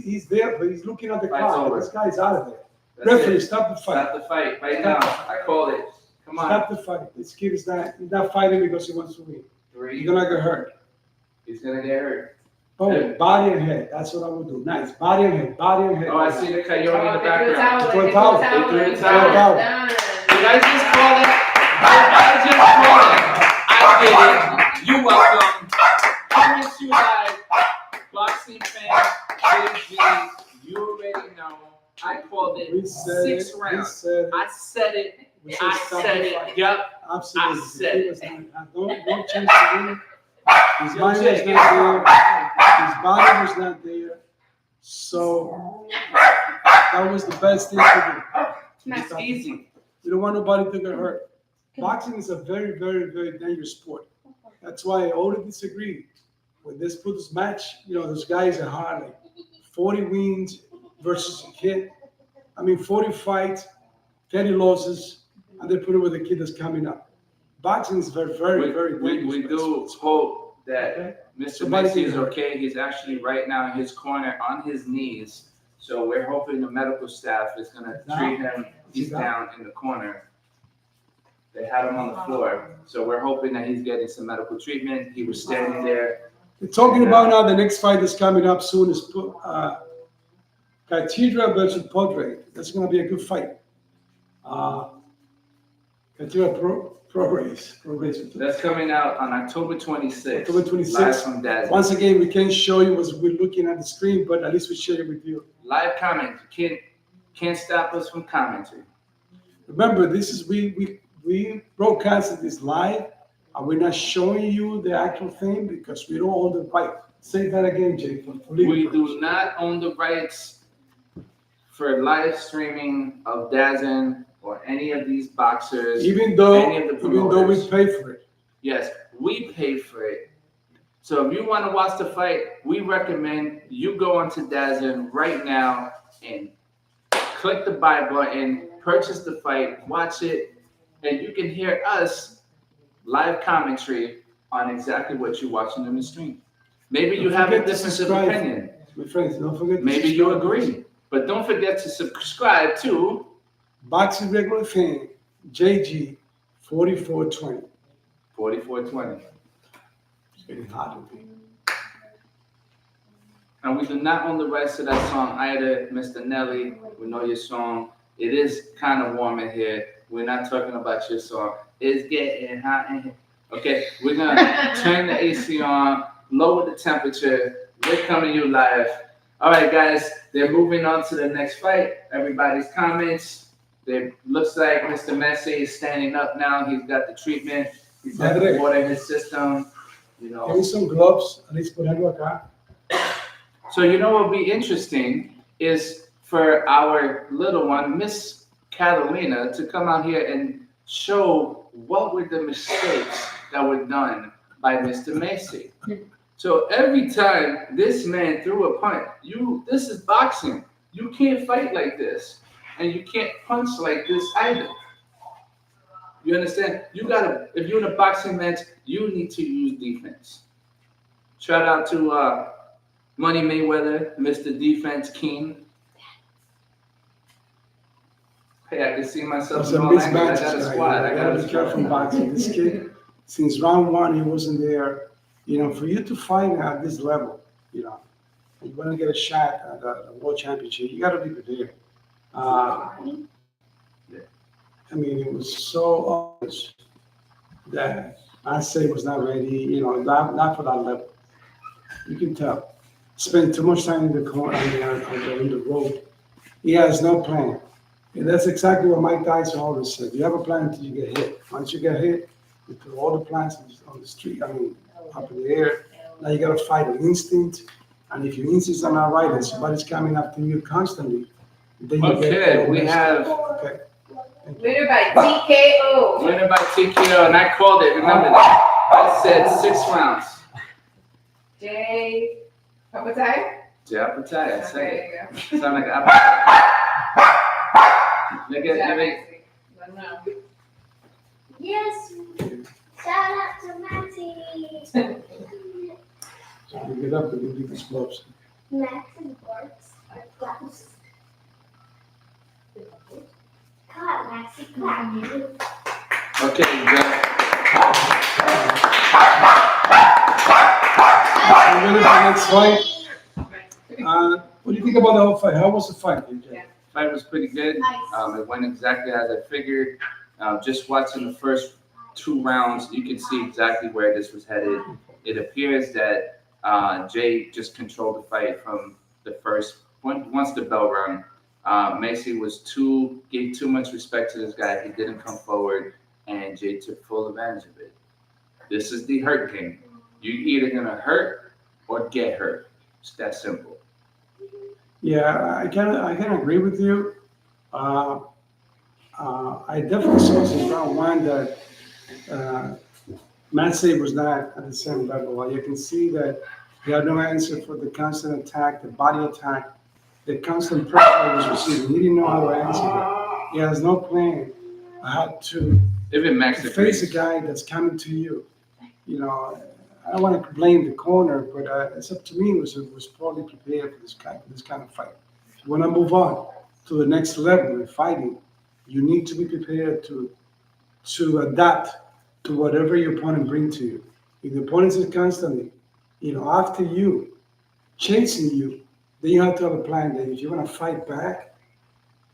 He's there, but he's looking at the Fight's clock. over. This guy's out of there. That's Referee, it. stop the fight. Stop the fight right now. I call it. Come on. Stop the fight. This kid is not fighting because he wants to win. He's 3. gonna get hurt. He's gonna get hurt. Boom, body and head. That's what I would do. Nice. Body and head. Body and head. Oh, I see the coyote in the They background. threw a They towel. threw a They threw a towel. towel. Did I just call it? I just called it. I did it. You're welcome. Coming to you live. Boxing fan, JG, you already know. I called it We said 6 it. We rounds. said it. I said it. We I stop said the it. fight. Yep. Absolutely. I said He it. was not- Don't change the win. His Yo, mind was Jay, not there. His body was not there. So that was the best thing to do. It's easy. We don't want nobody to get hurt. Boxing is a very, very, very dangerous sport. That's why I always disagree when they put this match, those guys are hard, like 40 wins versus a kid. 40 fights, 30 losses, and they put it with a kid that's coming up. Boxing is very, very, very dangerous. We do hope that Okay. Mr. Somebody Macy is can hurt. okay. He's actually right now in his corner on his knees. So we're hoping the medical staff is going to treat him. He's down in the corner. They had him on the floor. So we're hoping that he's getting some medical treatment. He was standing there. They're talking about now the next fight that's coming up soon is Cathedral versus Podre. That's going to be a good fight. Cathedral Pro Race. That's coming out on October 26th. October 26th. Live from Dazzle. Once again, we can't show you what we're looking at the screen, but at least we share it with you. Live comment. Can't stop us from commenting. Remember, this is we broadcasted this live, and we're not showing you the actual thing because we don't own the right. Say that again, Jay. We do not own the rights for live streaming of Dazzin or any of these boxers. Even though any of the we promoters. pay for it. Yes, we pay for it. So if you want to watch the fight, we recommend you go onto Dazzin right now and click the buy button, purchase the fight, watch it, and you can hear us live commentary on exactly what you're watching on the stream. Maybe you have a difference of opinion. My friends, don't forget to Maybe you subscribe. agree. But don't forget to subscribe to Boxing Regular Fan, JG 4420. 4420. It's getting hot in here. And we do not own the rights to that song either, Mr. Nelly. We know your song. It is kind of warm in here. We're not talking about your song. It's getting hot in here. Okay, we're going to turn the AC on, lower the temperature. We're coming to you live. All right, guys, they're moving on to the next fight. Everybody's comments. It looks like Mr. Messi is standing up now. He's got the treatment. He's got the water in his system. Give me some gloves, at least ponerlo acá. So what will be interesting is for our little one, Miss Catalina, to come out here and show what were the mistakes that were done by Mr. Macy. So every time this man threw a punch, this is boxing. You can't fight like this. And you can't punch like this either. You understand? If you're in a boxing match, you need to use defense. Shout out to Money Mayweather, Mr. Defense King. Hey, I can see myself It's in a all angles. I mismatch. got a squad. I gotta be careful in boxing. This kid, since round one, he wasn't there. For you to fight at this level, you want to get a shot at the world championship, you gotta be prepared. It was so obvious that I say was not ready, not for that level. You can tell. Spent too much time in the corner, on the road. He has no plan. And that's exactly what Mike Tyson always said. You have a plan until you get hit. Once you get hit, you put all the plans on the street, up in the air. Now you gotta fight an instinct. And if your instincts are not right and somebody's coming after you constantly, then you get we have okay. Winner by TKO. winner by TKO, and I called it. Remember that? I said 6 rounds. Jay Papatai? Japatai, I said There it. you go. Sound like an apple. Look Yeah, at me. Maxie. Let 'em know. Yes. Shout out to Maxie. So you get up and you do these gloves. Maxie works are gloves. Clap, Maxie, clap. Okay, I'm ready for the next fight. What do you think about the whole fight? How was the fight, DJ? Yeah. fight was pretty good. Nice. It went exactly as I figured. Just watching the first 2 rounds, you can see exactly where this was headed. It appears that Jay just controlled the fight from the first, once the bell rang. Macy gave too much respect to this guy. He didn't come forward, and Jay took full advantage of it. This is the hurt game. You're either gonna hurt or get hurt. It's that simple. Yeah, I can agree with you. I definitely saw since round one that Massey was not at the same level. You can see that he had no answer for the constant attack, the body attack, the constant pressure he was receiving. He didn't know how to answer that. He has no plan how to Even Max face a agrees. guy that's coming to you. You know, I don't want to blame the corner, but it's up to me. Was probably prepared for this kind of fight. If you want to move on to the next level in fighting, you need to be prepared to adapt to whatever your opponent brings to you. If the opponent is constantly, after you, chasing you, then you have to have a plan that if you're gonna fight back,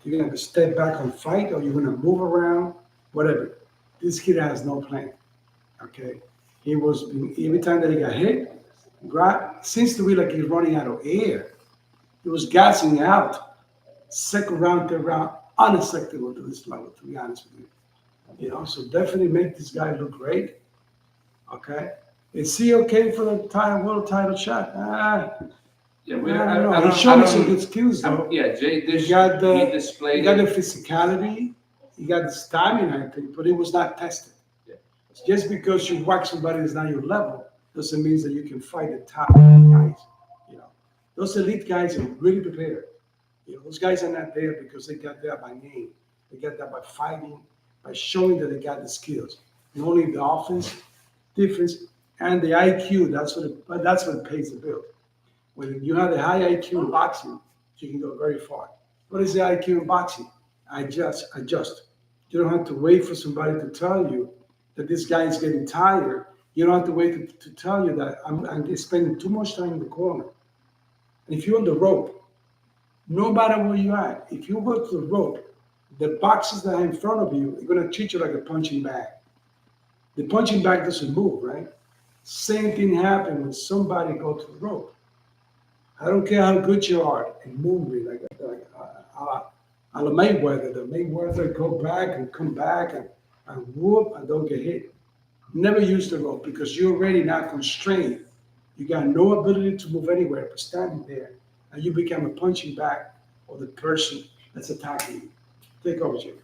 you're gonna step back and fight, or you're gonna move around, whatever. This kid has no plan. Okay, he was every time that he got hit, seems to be like he's running out of air. He was gassing out. Second round, third round, unacceptable to this level. To be honest with you. So definitely make this guy look great. Okay. Is he okay for the world title shot? Yeah, I don't know. He showed me some good skills though. Yeah, Jay He did. got He the displayed he got the it. physicality, he got the stamina, I think, but it was not tested. Yeah. Just because you whack somebody that's not your level doesn't mean that you can fight the top guys. Those elite guys are really prepared. Those guys are not there because they got there by name. They got there by fighting, by showing that they got the skills. Not only the offense, defense, and the IQ. That's what pays the bill. When you have a high IQ in boxing, you can go very far. What is the IQ in boxing? Adjust. You don't have to wait for somebody to tell you that this guy is getting tired. You don't have to wait to tell you that I'm spending too much time in the corner. And if you're on the rope, no matter where you are, if you go to the rope, the boxes that are in front of you are going to treat you like a punching bag. The punching bag doesn't move, right? Same thing happens when somebody goes to the rope. I don't care how good you are in moving, like a la Mayweather. The Mayweather go back and come back and whoop and don't get hit. Never use the rope because you're already not constrained. You got no ability to move anywhere but standing there, and you become a punching bag of the person that's attacking you. Take over, Jim.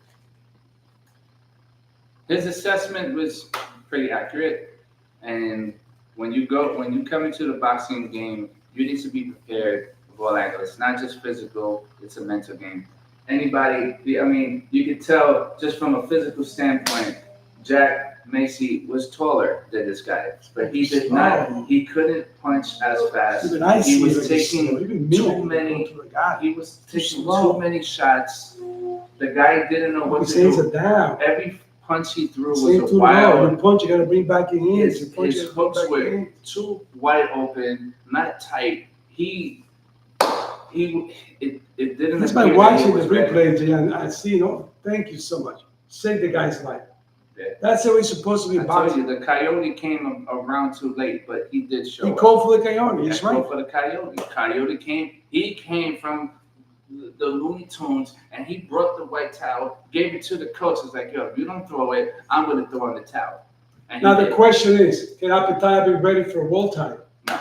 His assessment was pretty accurate, and when you come into the boxing game, you need to be prepared with all angles. It's not just physical; it's a mental game. Anybody, I mean, you could tell just from a physical standpoint, Jack Macy was taller than this guy, but he did not. He couldn't punch as fast. Even I He see was it, taking even me, too I can many. go to the guy. He was taking slow. too many shots. The guy didn't know what He to says do. it down. Every punch he threw Say was a too low. wild. You punch, you gotta bring back your hands. You punch, His you gotta hooks bring back your were hands. too wide open, not tight. It didn't. That's by appear that he watching the was ready. replay, and I see. Thank you so much. Saved the guy's life. Yeah. That's how he's supposed to be I told boxing. you the coyote came around too late, but he did show He up. called for the coyote. Yeah, That's called right. for the coyote. Coyote came. He came from the Looney Tunes, and he brought the white towel, gave it to the coach. He's like, "Yo, if you don't throw it, I'm gonna throw in the towel." And he Now the did. question is, can Apataya be ready for a world title? No.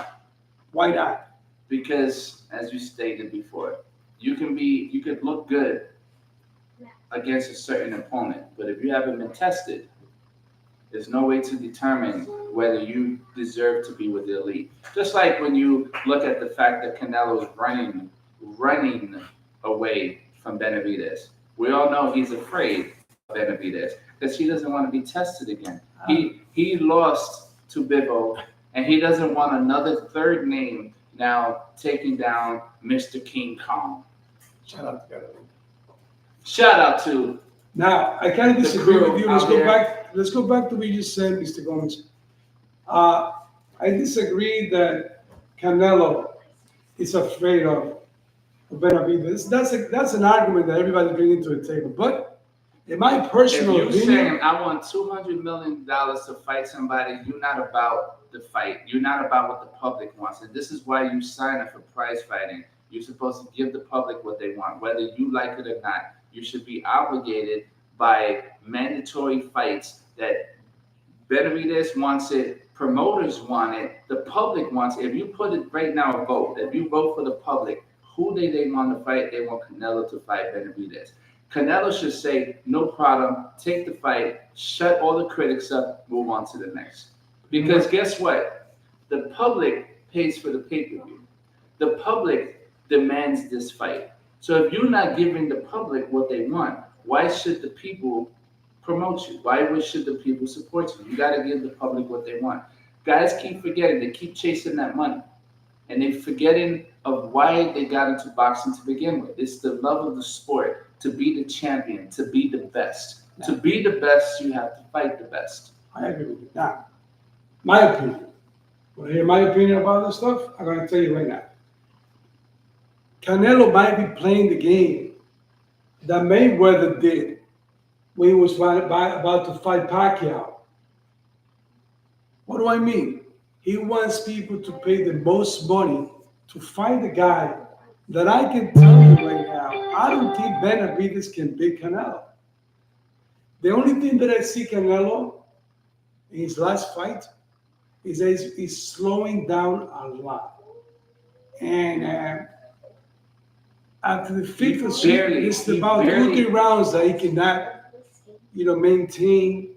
Why not? Because, as you stated before, you could look good against a certain opponent, but if you haven't been tested, there's no way to determine whether you deserve to be with the elite. Just like when you look at the fact that Canelo is running away from Benavidez. We all know he's afraid of Benavidez because he doesn't want to be tested again. He lost to Bivol, and he doesn't want another third name now taking down Mr. King Kong. Shout out to Gary. Shout out to Now I kind of The disagree crew with you. out there. Let's go back to what you said, Mr. Gomez. I disagree that Canelo is afraid of Benavidez. That's an argument that everybody brings to the table. But in my if personal you're opinion, saying I want $200 million to fight somebody, you're not about the fight. You're not about what the public wants. And this is why you sign up for prize fighting. You're supposed to give the public what they want, whether you like it or not. You should be obligated by mandatory fights that Benavidez wants it, promoters want it, the public wants it. If you put it right now, a vote. If you vote for the public, who they want to fight? They want Canelo to fight Benavidez. Canelo should say, no problem, take the fight, shut all the critics up, move on to the next. Because guess what? The public pays for the pay-per-view. The public demands this fight. So if you're not giving the public what they want, why should the people promote you? Why should the people support you? You got to give the public what they want. Guys keep forgetting. They keep chasing that money. And they're forgetting of why they got into boxing to begin with. It's the love of the sport, to be the champion, to be the best. Yeah. To be the best, you have to fight the best. I agree with you. Now, my opinion. Want to hear my opinion about this stuff? I'm going to tell you right now. Canelo might be playing the game that Mayweather did when he was about to fight Pacquiao. What do I mean? He wants people to pay the most money to fight a guy that I can tell you right now, I don't think Benavidez can beat Canelo. The only thing that I see Canelo in his last fight is that he's slowing down a lot. And after the fifth or sixth, it's about 2-3 rounds that he cannot, maintain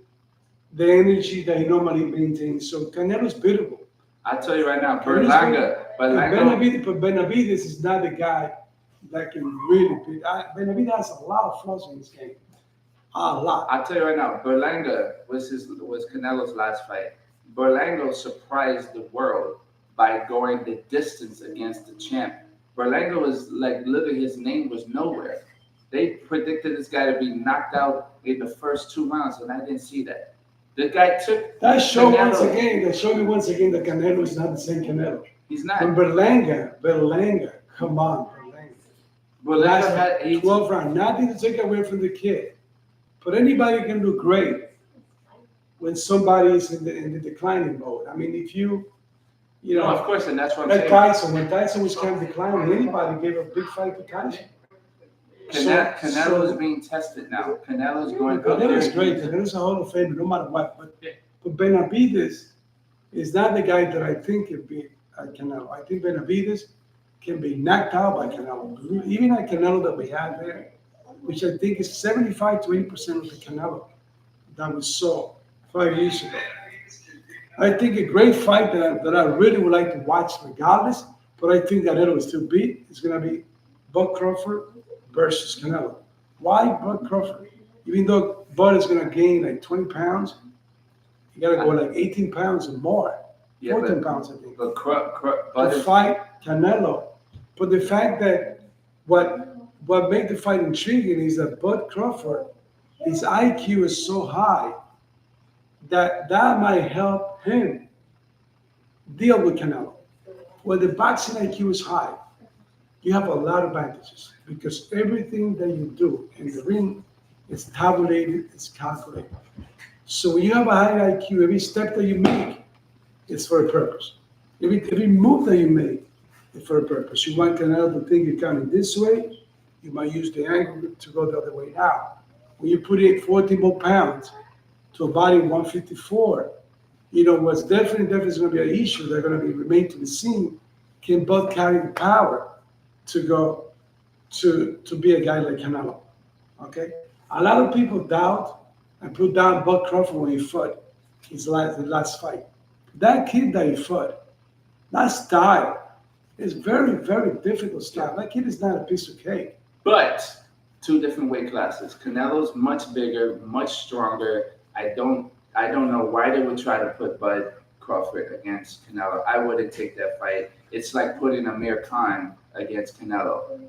the energy that he normally maintains. So Canelo's beatable. I tell you right now, Berlanga. Benavidez is not the guy that can really beat. Benavidez has a lot of flaws in his game. A lot. I tell you right now, Berlanga was Canelo's last fight. Berlanga surprised the world by going the distance against the champ. Berlanga was like literally his name was nowhere. They predicted this guy to be knocked out in the first 2 rounds, and I didn't see that. The guy took That showed me once Canelo. again that Canelo is not the same Canelo. He's not. From Berlanga, come on, Berlanga. Berlanga had 12 rounds. Nothing to take away from the kid. But anybody can do great when somebody is in the declining mode. I mean, if you No, of course, and that's what I'm like saying. Tyson, when Tyson was kind of declining, anybody gave a big fight to Tyson. Canelo is being tested now. Canelo's going up there. Canelo's great. Canelo's a Hall of Famer, no matter what. But Benavidez is not the guy that I think can beat Canelo. I think Benavidez can be knocked out by Canelo. Even that Canelo that we had there, which I think is 75 to 80% of the Canelo that we saw 5 years ago. I think a great fight that I really would like to watch regardless, but I think Canelo will still beat, is going to be Bud Crawford versus Canelo. Why Bud Crawford? Even though Bud is going to gain like 20 pounds, you got to go like 18 pounds and more. 14 pounds, I think. But To fight Canelo. But the fact that what made the fight intriguing is that Bud Crawford, his IQ is so high that might help him deal with Canelo. When the boxing IQ is high, you have a lot of advantages because everything that you do in the ring is tabulated, it's calculated. So when you have a high IQ, every step that you make is for a purpose. Every move that you make is for a purpose. You want Canelo to think you're coming this way, you might use the angle to go the other way now. When you put in 14 more pounds to a body of 154, what's definitely is going to be an issue that's going to remain to be seen. Can Bud carry the power to go to be a guy like Canelo? Okay? A lot of people doubt and put down Bud Crawford when he fought the last fight. That kid that he fought, that style is very, very difficult style. That kid is not a piece of cake. But 2 different weight classes. Canelo's much bigger, much stronger. I don't know why they would try to put Bud Crawford against Canelo. I wouldn't take that fight. It's like putting Amir Khan against Canelo.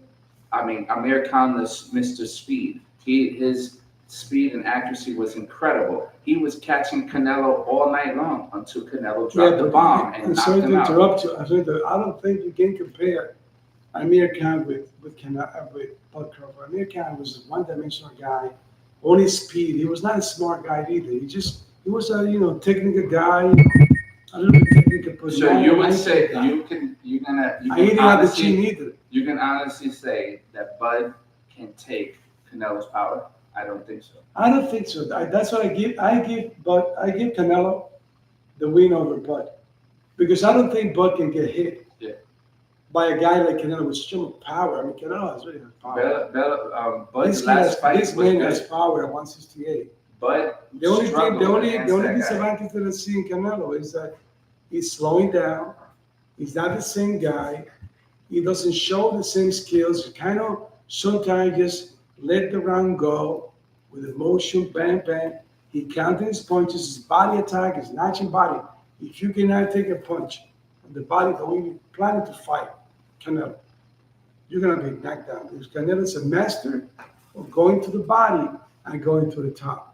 I mean, Amir Khan was Mr. Speed. His speed and accuracy was incredible. He was catching Canelo all night long until Canelo dropped the bomb and knocked him out. I don't think you can compare Amir Khan with Bud Crawford. Amir Khan was a one-dimensional guy, only speed. He was not a smart guy either. He was a technical guy, a little bit technical. So you would say you can honestly say that Bud can take Canelo's power. I don't think so. I don't think so. That's what I give. I give Canelo the win over Bud because I don't think Bud can get hit by a guy like Canelo with so much power. I mean, Canelo has really good power. Bud's last fight this man has power at 168. But The only thing, struggled the only against that guy. disadvantage that I see in Canelo is that he's slowing down. He's not the same guy. He doesn't show the same skills. He kind of sometimes just let the round go with emotion, bang, bang. He counted his punches, his body attack, his snatching body. If you cannot take a punch on the body that we planning to fight Canelo, you're going to be knocked down. Because Canelo is a master of going to the body and going to the top.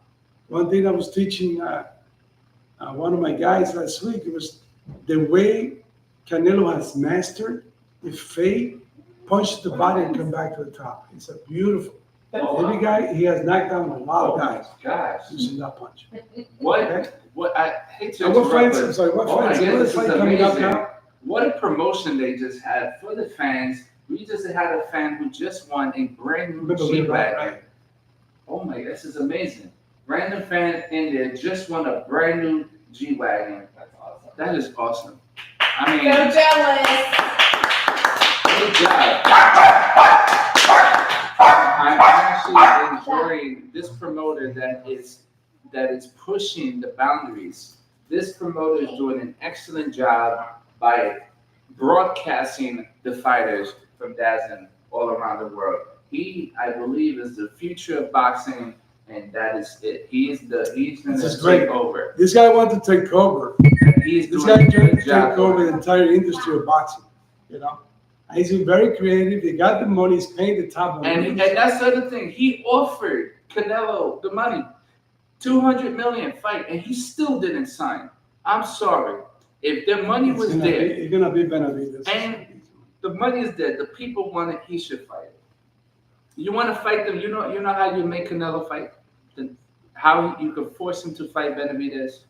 One thing I was teaching one of my guys last week, it was the way Canelo has mastered the fade, punch the body and come back to the top. It's a beautiful. Every guy, he has knocked down a lot of guys Gosh. using that punch. What I hate to And what interrupt, fights, I'm sorry, what oh my fights, God, another this is fight coming up amazing. now? What a promotion they just had for the fans. We just had a fan who just won a brand new G-Wagon. Oh my, this is amazing. Random fan in there just won a brand new G-Wagon. That's awesome. That is awesome. I mean, So jealous. good job. I'm actually enjoying this promoter that is pushing the boundaries. This promoter is doing an excellent job by broadcasting the fighters from DAZN all around the world. He, I believe, is the future of boxing, and that is it. He's going This to is great. take over. This guy wants to take over. He's This doing guy a can good take job. over the entire industry of boxing. You know, and he's been very creative. He got the money. He's paying the top And money. that's the other thing. He offered Canelo the money, $200 million fight, and he still didn't sign. I'm sorry. If the money was there, It's gonna be Benavidez. And the money is there. The people want it. He should fight. You want to fight them. You know how you make Canelo fight. How you can force him to fight Benavidez.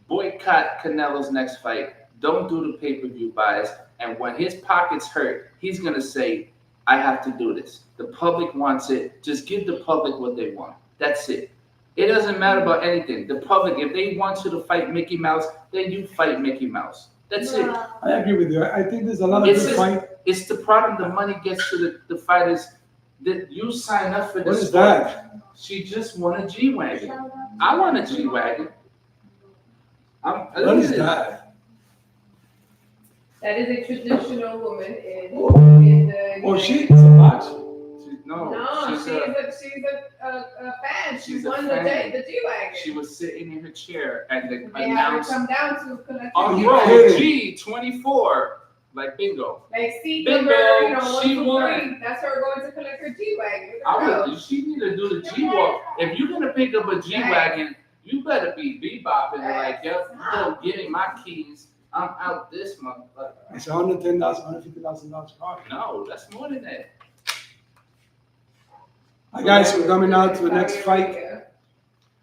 Boycott Canelo's next fight. Don't do the pay-per-view buys. And when his pockets hurt, he's gonna say, "I have to do this." The public wants it. Just give the public what they want. That's it. It doesn't matter about anything. The public, if they want you to fight Mickey Mouse, then you fight Mickey Mouse. That's it. I agree with you. I think there's a lot of It's good just- fight. It's the problem. The money gets to the fighters. That you sign up for What this. is that? She just won a G-Wagon. I want a G-Wagon. What is that? That is a traditional woman in the. Oh, she's a boxer. No, she's a fan. She She's a won fan. the G-Wagon. She was sitting in her chair and they They had her announced come down to collect on the row G-Wagon. G24, like bingo. Like seat Bingo, number, 1, she 2, won. 3. That's her going to collect her G-Wagon. She need to do the G-Walk. If you're gonna pick up a G-Wagon, you better be bebopping like, yep, yo, give me my keys. I'm out this motherfucker. It's $110,000, $150,000 car. No, that's more than that. Hi guys, we're coming out to the next fight.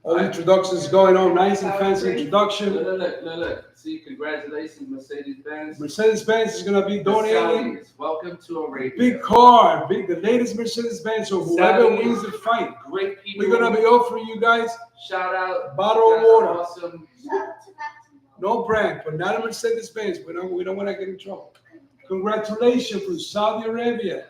All the introductions going on. Nice and fancy introduction. Look. See, congratulations, Mercedes-Benz. Mercedes-Benz is gonna be The donating Saudis, welcome to Arabia. big car, the latest Mercedes-Benz. So whoever Saudis. wins the fight, Great people. we're gonna be offering you guys Shout out. bottle You of guys are water. Awesome. Shout out to Maximo. No brand, but not a Mercedes-Benz. We don't want to get in trouble. Congratulations from Saudi Arabia.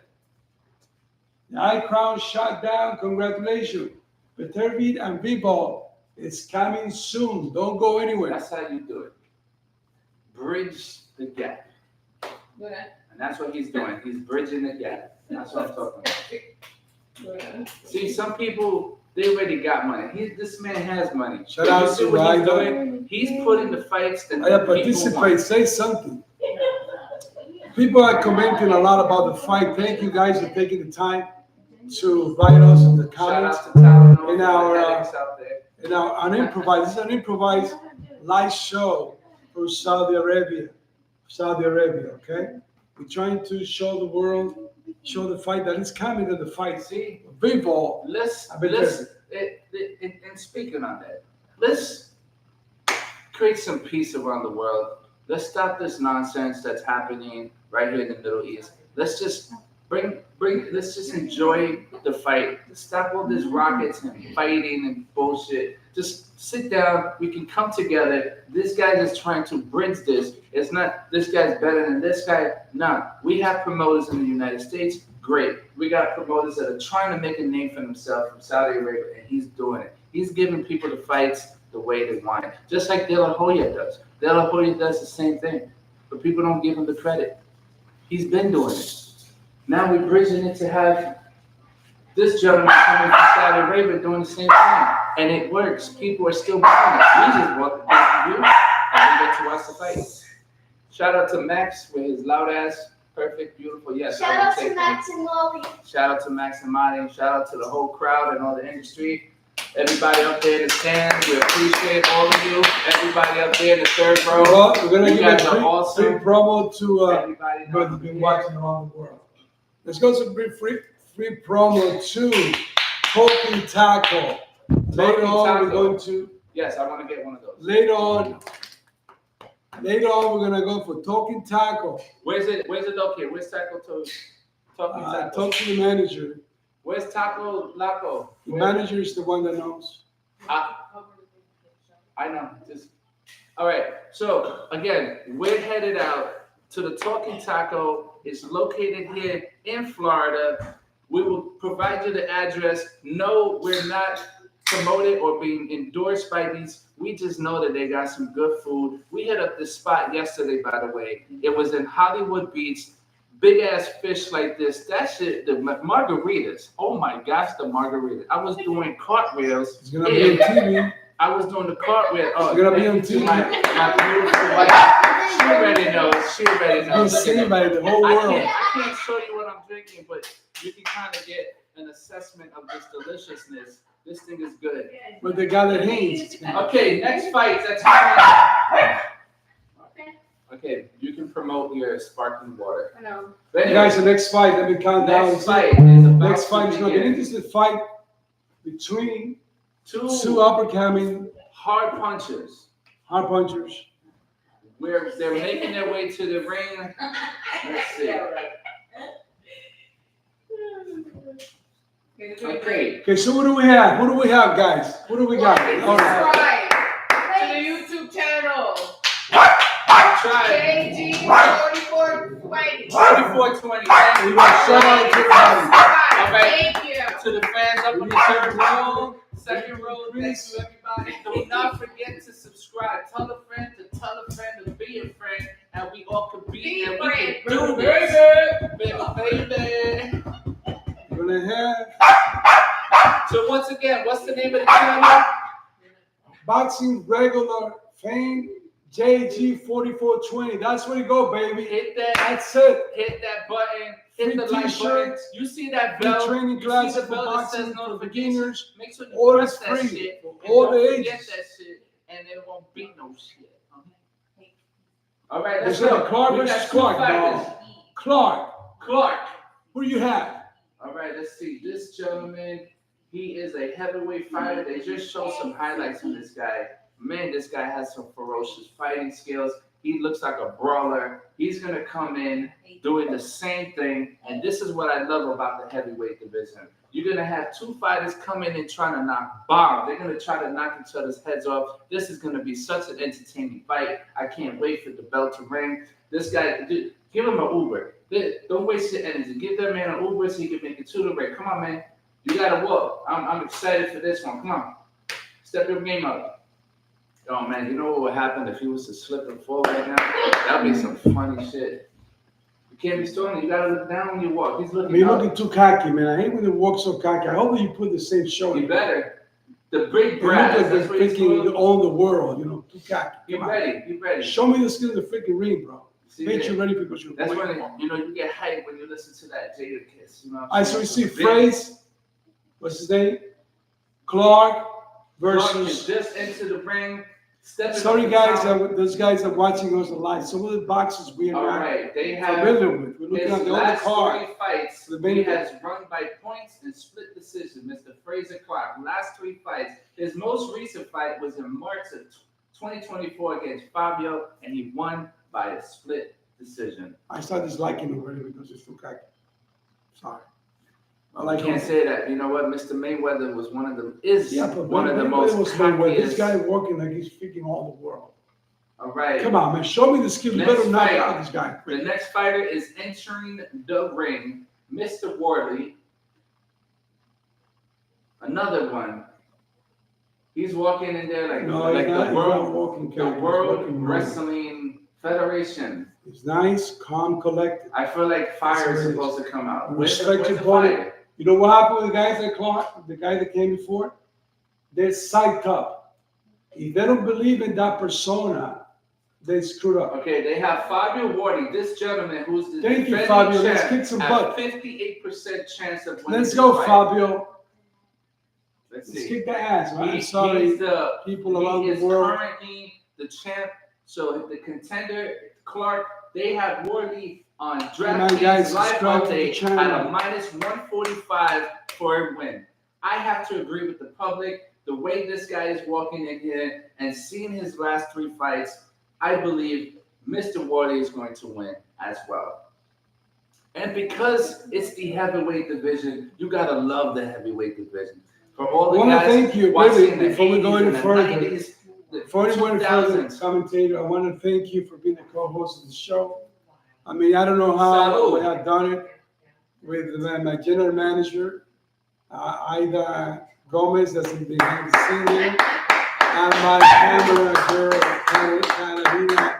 The High Crown shot down. Congratulations. Betervieb and Bivol is coming soon. Don't go anywhere. That's how you do it. Bridge the gap. Okay. And that's what he's doing. He's bridging the gap. That's what I'm talking about. Okay. See, some people, they already got money. This man has money. Shout out You see to what he's Riyadh. doing? He's putting the fights that I the people participate. want. Say something. People are commenting a lot about the fight. Thank you guys for taking the time to write us in the Shout comments. out to Tylenol In for our, the headaches out there. And now, this is an improvised live show from Saudi Arabia. Okay? We're trying to show the world, show the fight that is coming to the fight. See, Bivol. and speaking on that, let's create some peace around the world. Let's stop this nonsense that's happening right here in the Middle East. Let's just let's just enjoy the fight. Stop all this rockets and fighting and bullshit. Just sit down. We can come together. This guy is trying to bridge this. It's not this guy's better than this guy. No, we have promoters in the United States. Great. We got promoters that are trying to make a name for themselves from Saudi Arabia, and he's doing it. He's giving people the fights the way they want it, just like De La Hoya does. De La Hoya does the same thing, but people don't give him the credit. He's been doing it. Now we're bridging it to have this gentleman coming from Saudi Arabia doing the same thing, and it works. People are still buying it. We just walk the pay-per-view and we get to watch the fight. Shout out to Max with his loud ass, perfect, beautiful. Yes. Shout out to Max and Molly. Shout out to Max and Monty. Shout out to the whole crowd and all the industry. Everybody up there in the stands, we appreciate all of you. Everybody up there in the third row. Well, we're gonna You give a guys are free awesome. promo to Everybody who's knows been here. watching around the world. Let's go to free promo to Talking Taco. Later on, Taco. we're going to. Yes, I want to get one of those. Later on, we're gonna go for Talking Taco. Where's it located? Where's Taco Talking Taco? Talk to the manager. Where's Taco Laco? The manager is the one that knows. I know. Just all right. So again, we're headed out to the Talking Taco. It's located here in Florida. We will provide you the address. No, we're not promoted or being endorsed by these. We just know that they got some good food. We hit up this spot yesterday, by the way. It was in Hollywood Beach. Big ass fish like this. That shit, the margaritas. Oh my gosh, the margaritas. I was doing cartwheels. It's gonna be on TV. I was doing the cartwheel. Oh, It's gonna be on thank you to TV. my beautiful wife. She already knows. She already It's knows. Look at seen that. by the whole I world. can't show you what I'm drinking, but you can kind of get an assessment of this deliciousness. This thing is good. But they got their hands. Okay, next fight. That's fine. Okay, you can promote your sparkling water. I know. But You guys, the next fight, let me count down. next fight is about Next fight is to gonna be an begin. interesting fight between two Two up-and-coming hard punchers. hard punchers. Where they're making their way to the ring. Let's see. Okay. Okay, so what do we have? Who do we have, guys? What do we got? All right. Subscribe to the YouTube channel. Try KG44 Fighting. 4420. We got shout out to everybody. All right. Thank you. To the fans up in the third row, second row, thank you everybody. Do not forget to subscribe. Tell a friend to tell a friend to be a friend, and we all can be and we can do this. Baby. We're gonna have So once again, what's the name of the channel? boxing regular fame JG4420. That's where you go, baby. Hit that button. Hit Free the like button. t-shirts, You see that free bell? training You see classes the for bell that boxing says for notifications? beginners. Make sure you All press is that free shit. for and all don't the forget ages. that shit, and it won't be no shit. Okay? All right, let's This is go. Clark We got versus two Clark, fighters. dog. Clark, who do you have? All right, let's see. This gentleman, he is a heavyweight fighter. They just showed some highlights on this guy. Man, this guy has some ferocious fighting skills. He looks like a brawler. He's going to come in doing the same thing. And this is what I love about the heavyweight division. You're going to have two fighters come in and trying to knock bombs. They're going to try to knock each other's heads off. This is going to be such an entertaining fight. I can't wait for the bell to ring. This guy, dude, give him an Uber. Don't waste your energy. Give that man an Uber so he can make it to the ring. Come on, man. You got to walk. I'm excited for this one. Come on. Step your game up. Oh, man, you know what would happen if he was to slip and fall right now? That would be some funny shit. You can't be stalling. You got to look down when you walk. He's I looking mean, you're up. looking too cocky, man. I hate when they walk so cocky. I hope that you put the same show. You better. The big They look brass. like they're That's what he's freaking doing. own the world, you know, too cocky. Be Come on. ready. Be ready. Show me the skill of the freaking ring, bro. See Make there? you ready because you're That's way when, wrong. you know, you get hyped when you listen to that Jada Kiss. You know what All I'm right, so we see Big- Fraze, what's his name? Clark Clark is versus. just into the ring. Stepping Sorry, up the guys, top. those guys are watching us live. Some of the boxes we All are not right, they have familiar with. We're looking his at the other last card. 3 fights. The main He event. has run by points and split decision. Mr. Fraser Clark, last 3 fights. His most recent fight was in March of 2024 against Fabio, and he won by a split decision. I start disliking him already because it's too cocky. Sorry. I I like him. can't say that. You know what? Mr. Mayweather was one of the one of the Mayweather most was Mayweather. This cockiest. guy working like he's freaking all the world. All right. Come on, man. Show me the skill. You Next better knock fight. out this guy. The next fighter is entering the ring, Mr. Worley. Another one. He's walking in there like, No, like he's not, the he's world, not walking the cocky, he's World walking normal. Wrestling Federation. He's nice, calm, collected. I feel like fire That's is what it supposed to come out. Respect your the opponent. fire? You know what happened with the guys that Clark, the guy that came before? They're psyched up. If they don't believe in that persona, they screwed up. Okay, they have Fabio Wardy, this gentleman who's the Thank you, defending Fabio. Let's champ, kick some has butt. 58% chance of winning Let's this go, fight. Fabio. Let's Let's see. kick the ass, man. I'm He's sorry, the, people he around is the world. currently the champ. So the contender, Clark, they have Wardy on Come on, guys, DraftKings live subscribe to the update channel. at a minus 145 for a win. I have to agree with the public. The way this guy is walking in here and seeing his last 3 fights, I believe Mr. Wardy is going to win as well. And because it's the heavyweight division, you gotta love the heavyweight division. For all I the want to guys thank you, watching really, in the before we 80s go and any the further. 90s, the Before you go any further, 2000s. commentator, I want to thank you for being the co-host of the show. I mean, I don't know how Salud. we have done it with my general manager, Aida Gomez, that's behind the scene here, and my camera girl, Carolina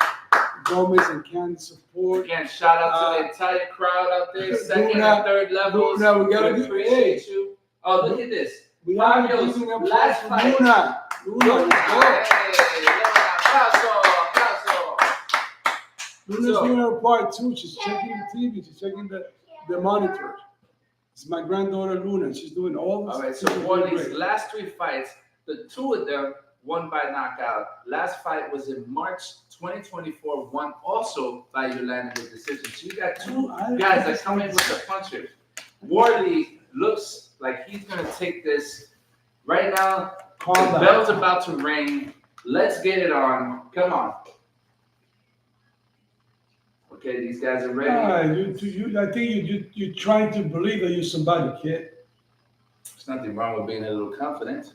Gomez, and Can support. Again, shout out to the entire crowd out there, second Luna, and third levels. Luna, we gotta We do- appreciate you. Oh, look at this. We have Fabio's giving up last for fight. Luna. Luna, let's go. Hey, aplauso, aplauso. Luna's So- doing her part too. She's checking the TV. She's checking the monitors. It's my granddaughter Luna. She's doing all this. All right, so She's doing Wardy's great. last 3 fights, the 2 of them won by knockout. Last fight was in March 2024, won also by unanimous decision. So you got 2 guys that come in with the punchers. Wardy looks like he's gonna take this right now. Calm The down. bell's about to ring. Let's get it on. Come on. Okay, these guys are ready. I think you're trying to believe that you're somebody, kid. There's nothing wrong with being a little confident.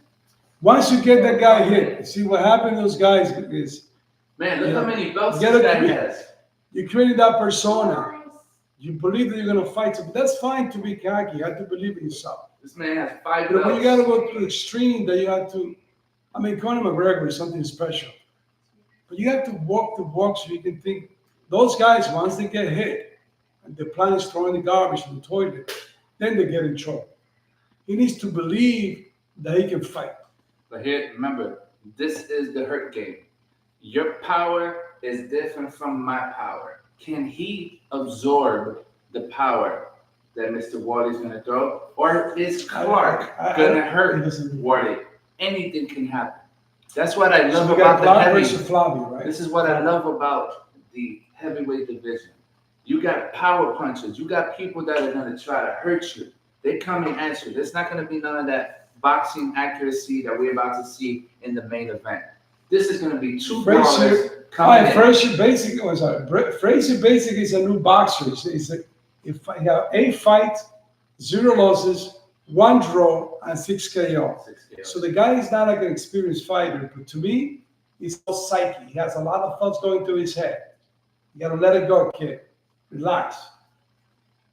Once you get that guy hit, see what happened to those guys is Man, look Yeah. how many belts Get this it guy to me. has. you created that persona. You believe that you're gonna fight somebody. That's fine to be cocky. You have to believe in yourself. This man has 5 But when you gotta belts. go to the extreme, that you have to. I mean, Conor McGregor is something special, but you have to walk the walk so you can think. Those guys, once they get hit, and the plan is throwing the garbage in the toilet, then they get in trouble. He needs to believe that he can fight. But here, remember, this is the hurt game. Your power is different from my power. Can he absorb the power that Mr. Wardy's gonna throw? Or is Clark gonna hurt Wardy? Anything can happen. That's what I love So we got about the Clark heavy. versus Flavio, right? This is what I love about the heavyweight division. You got power punchers. You got people that are going to try to hurt you. They coming at you. There's not going to be none of that boxing accuracy that we're about to see in the main event. This is going to be 2 brawlers Frazier, coming in. Frazier Basic was Frazier Basic is a new boxer. He's he have 8 fights, 0 losses, 1 draw, and 6 KO. 6 KO. So the guy is not like an experienced fighter, but to me, he's so psyche. He has a lot of thoughts going through his head. You gotta let it go, kid. Relax.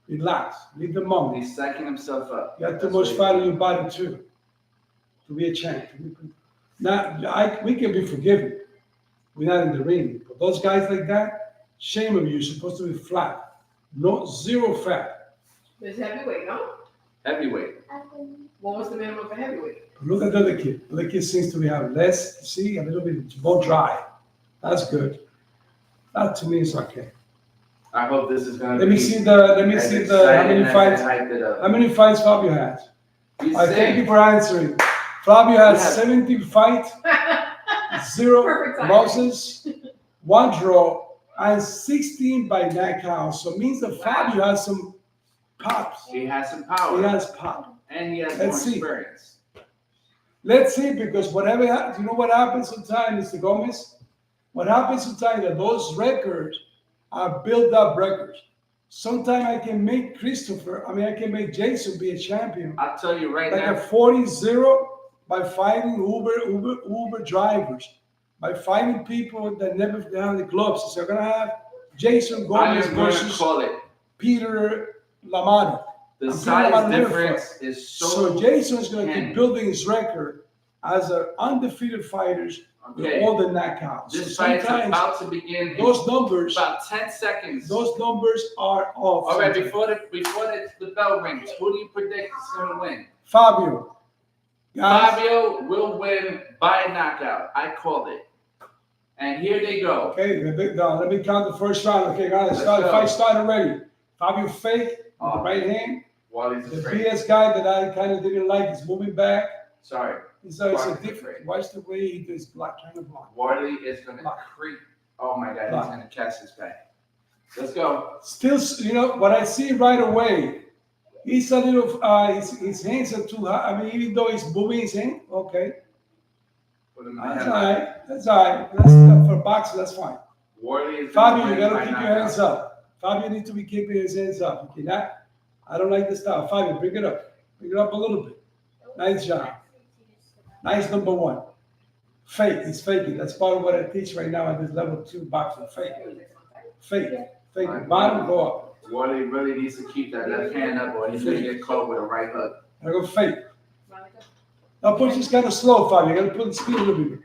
Relax. Leave the moment. He's psyching himself up. You got too That's much what fight in your body too, to be a champ. Now, we can be forgiven. We're not in the ring, but those guys like that, shame on you. You're supposed to be flat, no 0 fat. It's heavyweight, no? Heavyweight. What was the minimum for heavyweight? But look at the other kid. The other kid seems to be having less. See, a little bit more dry. That's good. That to me is okay. I hope this is going to Let be me see how many fights. How many fights Fabio has? I thank you for answering. Fabio has Yeah. 17 fights, 0 Perfect timing. losses, 1 draw, and 16 by knockout. So it means that Fabio has some pops. He has some power. He has pop. And he has Let's more see. experience. Let's see, because whatever happens, you know what happens sometimes, Mr. Gomez? What happens sometimes that those records are built up records. Sometimes I can make I can make Jason be a champion. I'll tell you right Like now. a 40-0 by fighting Uber drivers, by fighting people that never have the gloves. So you're gonna have Jason I Gomez am going to versus call it. Peter Lamado. The I'm size talking about difference is So so. Jason's gonna canny. keep building his record as undefeated fighters with Okay. all the knockouts. This So fight's sometimes about to begin in those numbers, about 10 seconds. those numbers are off. All right, sometimes. before the bell rings, who do you predict is going to win? Fabio. Guys, Fabio will win by knockout. I called it. And here they go. okay, let me count the first round. Okay, guys, Let's the go. fight started already. Fabio fake with the right hand. Wally's The afraid. BS guy that I kind of didn't like is moving back. Sorry. It's a Wally's different. afraid. Watch the way he does block, trying to block. Wally is going to Block. creep. Oh my God, Block. he's going to catch his back. Let's go. Still, what I see right away, he's a little, his hands are too high. I mean, even though he's moving his hand, okay. Put him in the That's head. all right. That's all right. That's, for boxing, that's fine. Wally is Fabio, gonna you win gotta by keep your knockout. hands up. Fabio needs to be keeping his hands up. You cannot. I don't like this style. Fabio, bring it up. Bring it up a little bit. Nice job. Nice number one. Fake. He's faking. That's part of what I teach right now at this level 2 boxing. Fake. Fake. Fake. Bottom, go up. Wally really needs to keep that left hand up or he's going to get caught with a right hook. I go fake. Now push is kind of slow, Fabio. You gotta put the speed a little bit.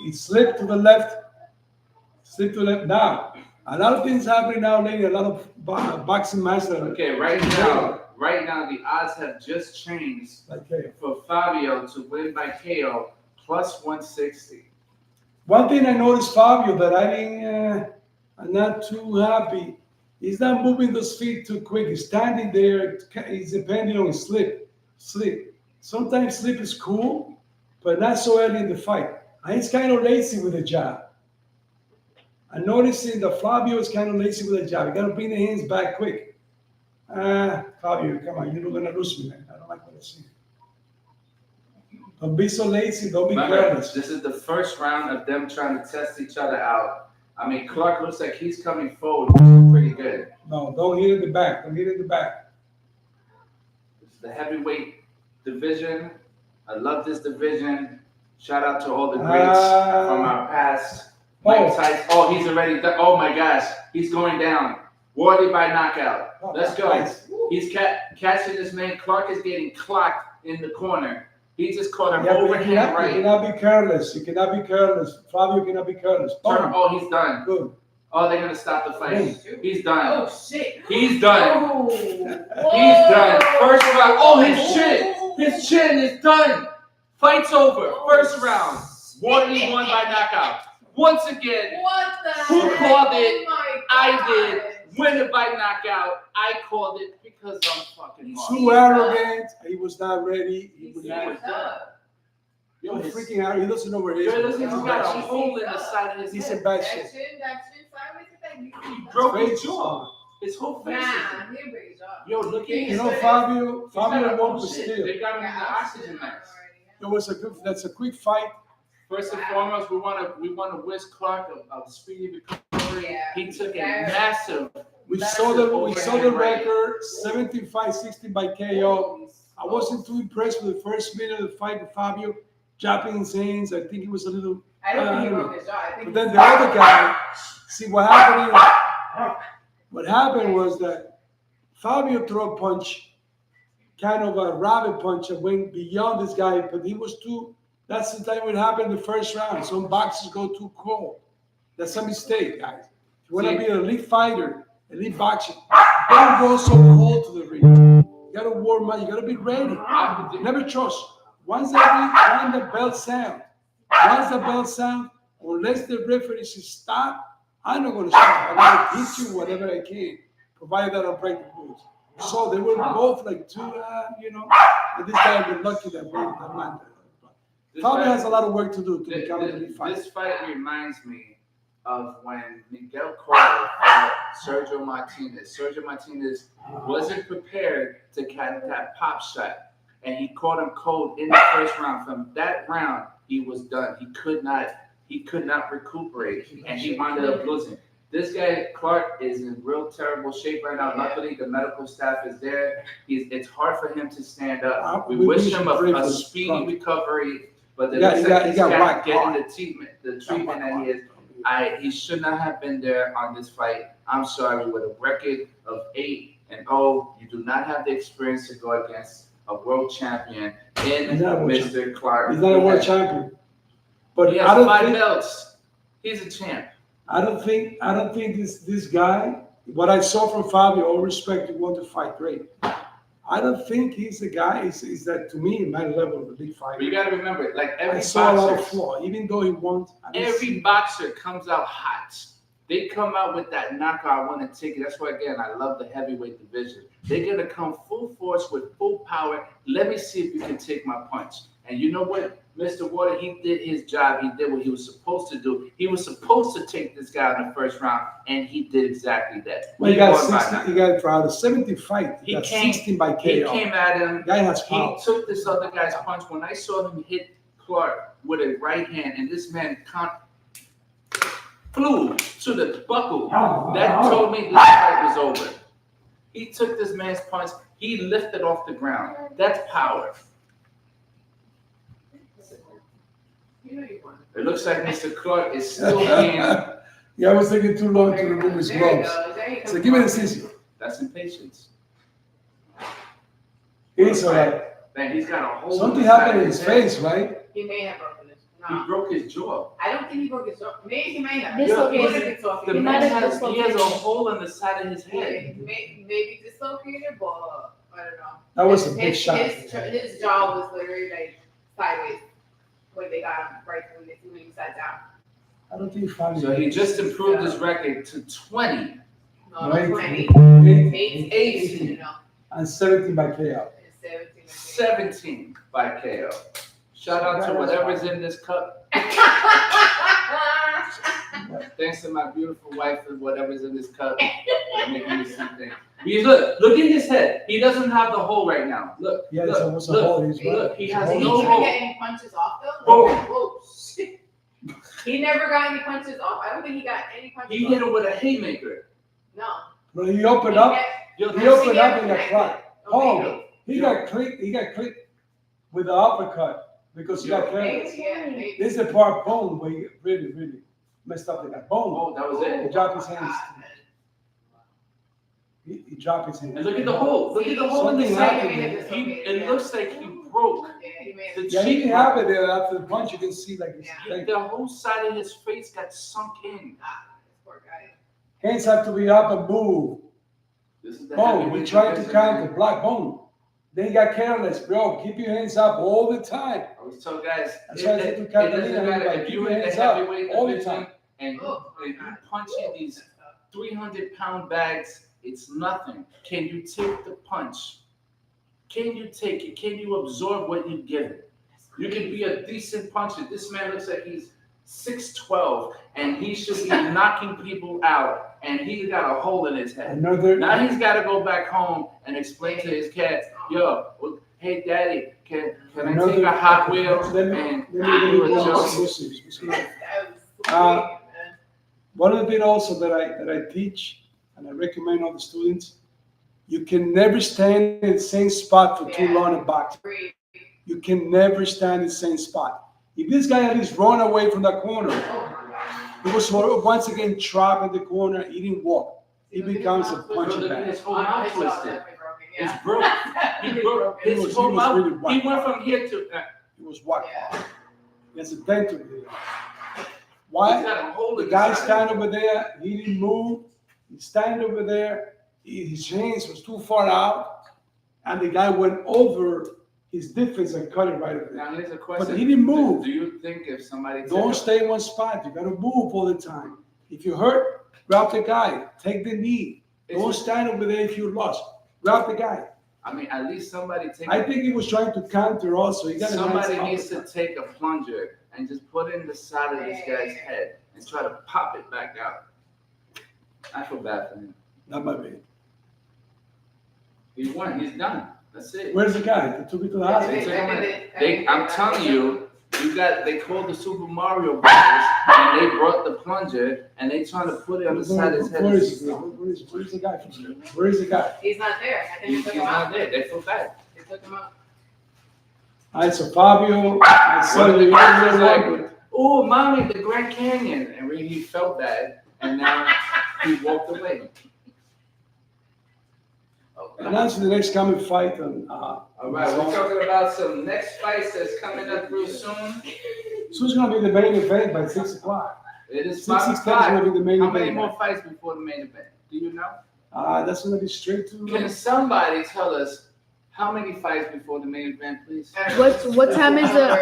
He slipped to the left. Slip to the left. Now, a lot of things happening now, lady. A lot of boxing matches. Okay, right now the odds have just changed Okay. for Fabio to win by KO plus 160. One thing I noticed, Fabio, that I'm not too happy. He's not moving those feet too quick. He's standing there. He's depending on his slip. Sometimes slip is cool, but not so early in the fight. And he's kind of lazy with the jab. I'm noticing that Fabio is kind of lazy with the jab. You got to bring the hands back quick. Fabio, come on. You're not going to lose me, man. I don't like what I see. Don't be so lazy. Don't be Remember, careless. this is the first round of them trying to test each other out. I mean, Clark looks like he's coming forward, which is pretty good. No, don't hit in the back. Don't hit in the back. This is the heavyweight division. I love this division. Shout out to all the greats from our past. Mike Tyson. Oh, he's already done. Oh my gosh, he's going down. Wally by knockout. Let's go. Nice. He's catching this man. Clark is getting clocked in the corner. He just caught him Yeah, but overhand you right. cannot be careless. You cannot be careless. Fabio cannot be careless. Turn. Oh, he's done. Good. Oh, they're gonna stop the fight. He's done. Oh shit. He's done. Oh. He's done. First round. Oh, his chin. His chin is done. Fight's over. First round. Wally won by knockout. Once again, What the Who heck? called it? Oh my I God. did. Win it by knockout. I called it because I'm fucking He's hard. too arrogant. He was not ready. He was He's not. up. Yo, his, freaking out. He doesn't know where he is. yo, listen, he's got a hole in the side of his He's head. in bad That shape. chin sideways is that you. He broke his Face. jaw. His whole face. Nah, is- he breaks jaw. Yo, look at You his know, head. Fabio He's got a- won oh, with shit. skill. They got him in the oxygen mask. It was a good. That's a quick fight. First and foremost, we want to wish Clark a speedy recovery. Yeah. He took a Very- massive. We That's saw an the overhand right. record 75-60 by KO. I wasn't too impressed with the first minute of the fight with Fabio dropping his hands. I think he was a little. I don't think he I don't broke his jaw. I think But then the other guy, see what happened is, what happened was that Fabio threw a punch, kind of a rabbit punch that went beyond this guy, but he was too, that's the time what happened in the first round. Some boxers go too cold. That's a mistake, guys. If you want to be an elite fighter, elite boxer, don't go so cold to the ring. You gotta warm up, you gotta be ready. Never trust. Once the bell sound, unless the referee says stop, I'm not going to stop. I'm going to hit you whatever I can, provided that I break the rules. So they were both like two, and this guy was lucky that won that man. This Fabio fight- has a lot of work to do to become an elite fighter. This fight reminds me of when Miguel Cotto fought Sergio Martinez. Sergio Martinez wasn't prepared to catch that pop shot, and he caught him cold in the first round. From that round, he was done. He could not recuperate, and he wound up losing. This guy Clark is in real terrible shape right now. Luckily, the medical staff is there. It's hard for him to stand up. We wish him a speedy recovery, but it looks like he's not getting the treatment that he is. He should not have been there on this fight. I'm sorry. With a record of 8-0, you do not have the experience to go against a world champion in He's not a world Mr. Clark. He's not a world champion. But He I has don't 5 think belts. He's a champ. I don't think this guy. What I saw from Fabio, all respect, you want to fight, great. I don't think he's the guy. Is that to me, my level of a big fighter. But you got to remember, like I every saw a lot of boxer, flaw, even though he won. every boxer comes out hot. They come out with that knockout, I want to take it. That's why, again, I love the heavyweight division. They're going to come full force with full power. Let me see if you can take my punch. And you know what? Mr. Water, he did his job. He did what he was supposed to do. He was supposed to take this guy in the first round, and he did exactly that. Well, he got 60. He got for the 70 fight. He got came, 16 by KO. He came at him. Guy has He power. took this other guy's punch. When I saw him hit Clark with a right hand, and this man flew to the buckle, that told me this fight was over. He took this man's punch. He lifted off the ground. That's power. It looks like Mr. Clark is still being. Yeah, I was taking too long to remove his gloves. So give me the scissors. That's impatience. He's all right. Man, he's got a hole. Something happened in his face, right? He may have broken his. He No, broke his jaw. I don't think he broke his jaw. Maybe he may have. Dislocated. The He man might have he has a dislocated. hole in the side of his head. Maybe dislocated, but I don't know. That was a big shot. His jaw was literally like sideways when they got him right when he sat down. I don't think Fabio. So he just improved his record to 20. No, Right. 20. 18 18, you know. and 17 by KO. 17. 17 by KO. Shout out to whatever's in this cup. Thanks to my beautiful wife for whatever's in this cup. Making me something. Look at his head. He doesn't have the hole right now. Look. Yeah, look, it's almost a look, hole. He's look, he has Did he no even hole. get any punches off though? Boom. Whoa, shit. He never got any punches off. I don't think he got any punches He off. hit him with a haymaker. No. But he opened up. Yo, He opened up in the connected. clock. Okay. Oh, he got clipped with the uppercut because he got careless. Maybe. This is the part bone where he really messed up with that bone. Oh, that was He it. dropped his hands. He dropped his hands. And look at the hole. Look at the hole in the Something side. happened. It looks like he broke the Yeah, he cheek. didn't have it there after the punch. You can see like this. Yeah. The whole side of his face got sunk in. Poor guy. Hands have to be up and move. This is the Boom. We heavyweight tried to division, counter. man. Block. Boom. Then he got careless, bro. Keep your hands up all the time. I always tell guys, That's it why I said to doesn't Catalina, matter like, if keep you're your in the hands up heavyweight all the division time. and Oh, you punching these 300-pound bags, it's nothing. Can you take the punch? Can you take it? Can you absorb what you give it? You can be a decent puncher. This man looks like he's 6'12", and he should be knocking people out, and he got a hole in his head. Another. Now he's got to go back home and explain to his cats, yo, hey, daddy, can I take a Hot Wheel and do a jump? One of the things also that I teach and I recommend all the students, you can never stand in the same spot for too long in boxing. You can never stand in the same spot. If this guy at least run away from that corner, he was once again trapped in the corner, he didn't walk. He becomes a punching bag. His whole mouth twisted. It's Yeah. broke. He broke his was- whole he was mouth. really He whacked. went from here to. He was whacked. Yeah. He has a dent over there. He's Why? got a hole The in guy his side. stand over there, he didn't move. He stand over there, his hands was too far out, and the guy went over his defense and cut it right over there. Now here's a question. But he didn't move. Do you think if somebody Don't stay in one spot. You gotta move all the time. If you hurt, grab the guy. Take the knee. Don't stand over there if you lost. Grab the guy. I mean, at least somebody take. I think he was trying to counter also. He got a nice Somebody needs to uppercut. take a plunger and just put it in the side of this guy's head and try to pop it back out. I feel bad for him. Not my bad. He won. He's done. That's it. Where's the guy? They took me to the They hospital. took him in. I'm telling you, they called the Super Mario Brothers and they brought the plunger and they trying to put it on the side of his head. Where is he? Where's the guy? Where is the guy? He's not there. I think He's they took him not out. there. They feel bad. They took him out. All right, so Fabio, I saw One of the you guys was like, like, "Oh, mommy, the Grand Canyon," and really he felt bad, and now he walked away. Announce the next coming fight on. All right, we're talking about some next fights that's coming up real soon. So it's gonna be the main event by 6 o'clock. It is 6 5 is gonna be the main How event. many more fights before the main event? Do you know? That's gonna be straight to. Can somebody tell us how many fights before the main event, please? What time is the?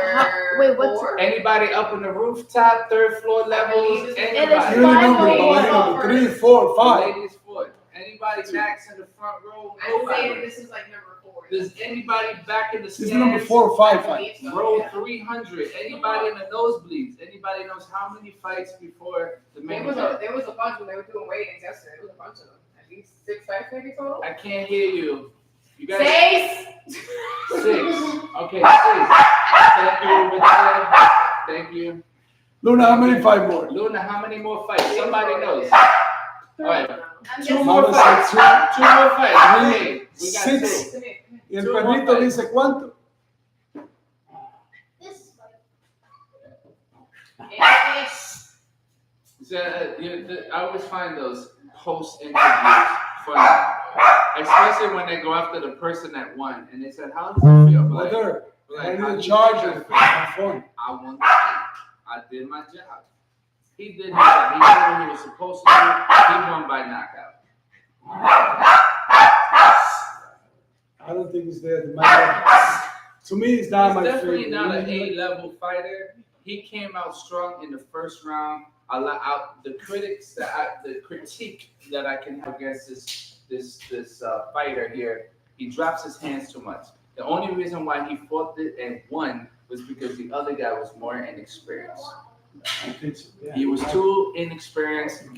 Wait, what's? Anybody up on the rooftop, third floor levels? It is Anybody? You five remember, more. but 3, 4, 5. Ladies foot. Anybody max in the front row? I would say that Nobody. this is like number 4. Does anybody back in the This is number stands? 4 or 5 fight. Row 300. Anybody in the nosebleeds? Anybody knows how many fights before the main event? There was a bunch when they were doing weigh-ins yesterday. There was a bunch of them. At least 6 fights maybe total. I can't hear you. You guys. 6. 6. Okay, 6. Thank you, Richard. Thank you. Luna, how many 5 more? Luna, how many more fights? Somebody knows. All right. I'm Two just more Mama fights. said 2 more fights. Okay. We got 6. 2. Y el 2 more perrito fights. dice cuánto. This So, I always find those post interviews funny, especially when they go after the person that won and they said, "How does it feel?" Like, Mother, I how need do a you charger feel? for my phone. I won the fight. I did my job. He did his job. He did what he was supposed to do. He won by knockout. I don't think it's there. To me, it's not He's my definitely favorite. not an A-level fighter. He came out strong in the first round. The critique that I can have against this fighter here, he drops his hands too much. The only reason why he fought it and won was because the other guy was more inexperienced. I think so, yeah. He was too inexperienced, and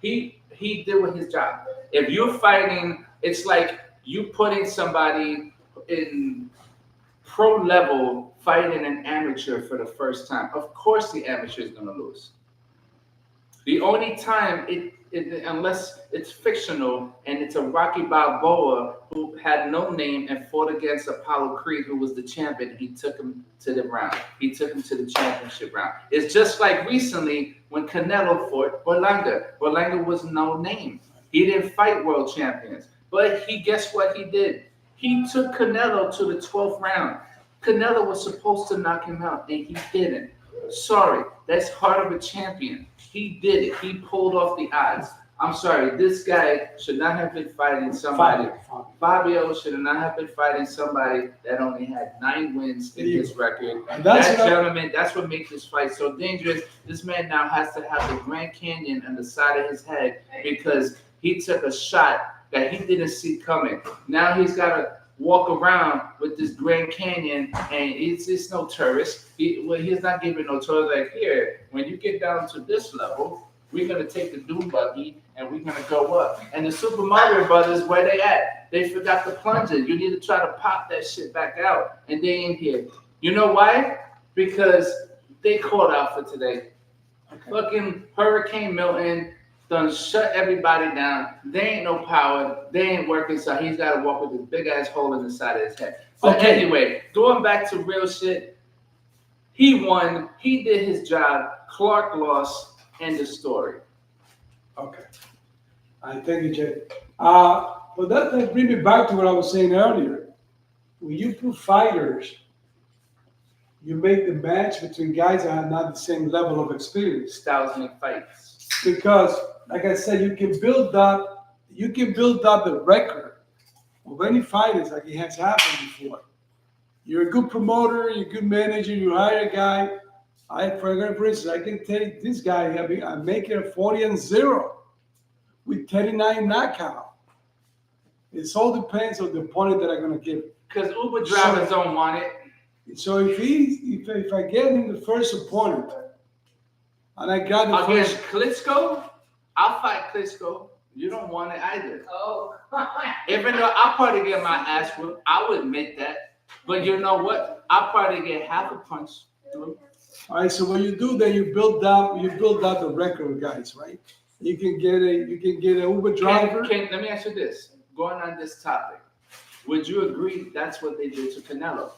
he did with his job. If you're fighting, it's like you putting somebody in pro level fighting an amateur for the first time. Of course the amateur is going to lose. The only time unless it's fictional and it's a Rocky Balboa who had no name and fought against Apollo Creed, who was the champion, he took him to the round. He took him to the championship round. It's just like recently when Canelo fought Berlanga. Berlanga was no name. He didn't fight world champions. But guess what he did? He took Canelo to the 12th round. Canelo was supposed to knock him out, and he didn't. Sorry, that's heart of a champion. He did it. He pulled off the odds. I'm sorry, this guy should not have been fighting somebody. Fabio should not have been fighting somebody that only had 9 wins in his record. That gentleman, that's what makes this fight so dangerous. This man now has to have the Grand Canyon on the side of his head because he took a shot that he didn't see coming. Now he's got to walk around with this Grand Canyon, and it's no tourist. He's not giving no tourist like, here, when you get down to this level, we're going to take the dune buggy and we're going to go up. And the Super Mario Brothers, where they at? They forgot the plunger. You need to try to pop that shit back out, and they ain't here. You know why? Because they called out for today. Okay. Fucking Hurricane Milton done shut everybody down. They ain't no power. They ain't working, so he's got to walk with this big ass hole in the side of his head. But anyway, going back to real shit, he won. He did his job. Clark lost. End of story. Okay. Thank you, Jay. But that brings me back to what I was saying earlier. When you put fighters, you make the match between guys that have not the same level of experience. Styles make fights. Because, like I said, you can build up the record of any fighters like it has happened before. You're a good promoter, you're a good manager, you hire a guy. For instance, I can take this guy, I'm making a 40-0 with 39 knockout. It all depends on the opponent that I'm going to give. Because Uber drivers don't want it. So if I get him the first opponent, and I got the against first... Klitschko, I'll fight Klitschko. You don't want it either. Oh. Even though I'll probably get my ass whooped, I would admit that. But you know what? I'll probably get half a punch through. All right, so what you do then, you build up the record, guys, right? You can get an Uber driver. Let me ask you this. Going on this topic, would you agree that's what they did to Canelo?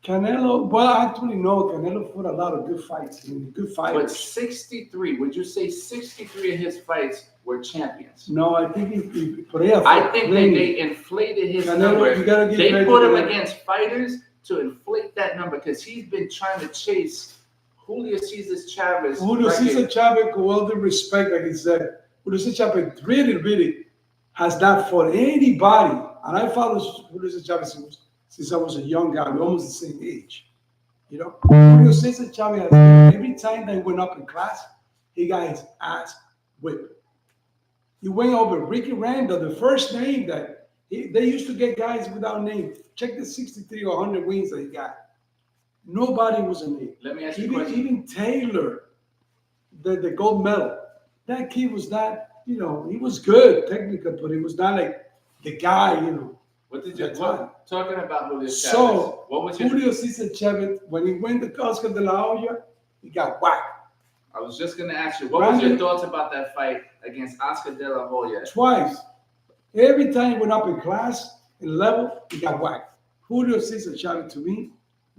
Canelo, well, actually, no. Canelo fought a lot of good fights. I mean, good But fighters. 63, would you say 63 of his fights were champions? No, I think but yeah, I think they inflated his Canelo, number. you gotta give They credit put to him that. against fighters to inflate that number because he's been trying to chase Julio Cesar Chavez. Julio Cesar Chavez, with all the respect, like he said, Julio Cesar Chavez really has not fought anybody. And I followed Julio Cesar Chavez since I was a young guy. We're almost the same age. You know, Julio Cesar Chavez, every time they went up in class, he got his ass whipped. He went over Ricky Randall, the first name that they used to get guys without name. Check the 63 or 100 wins that he got. Nobody was a name. Let me ask you a question. Even Taylor, the gold medal, that kid was not, he was good technically, but he was not like the guy, What did you That's right. talking about Julio Chavez? So, what was your? Julio Cesar Chavez, when he went to Oscar de la Hoya, he got whacked I was just gonna ask you, what was your thoughts about that fight against Oscar De La Hoya? twice. Every time he went up in class, in level, he got whacked. Julio Cesar Chavez, to me,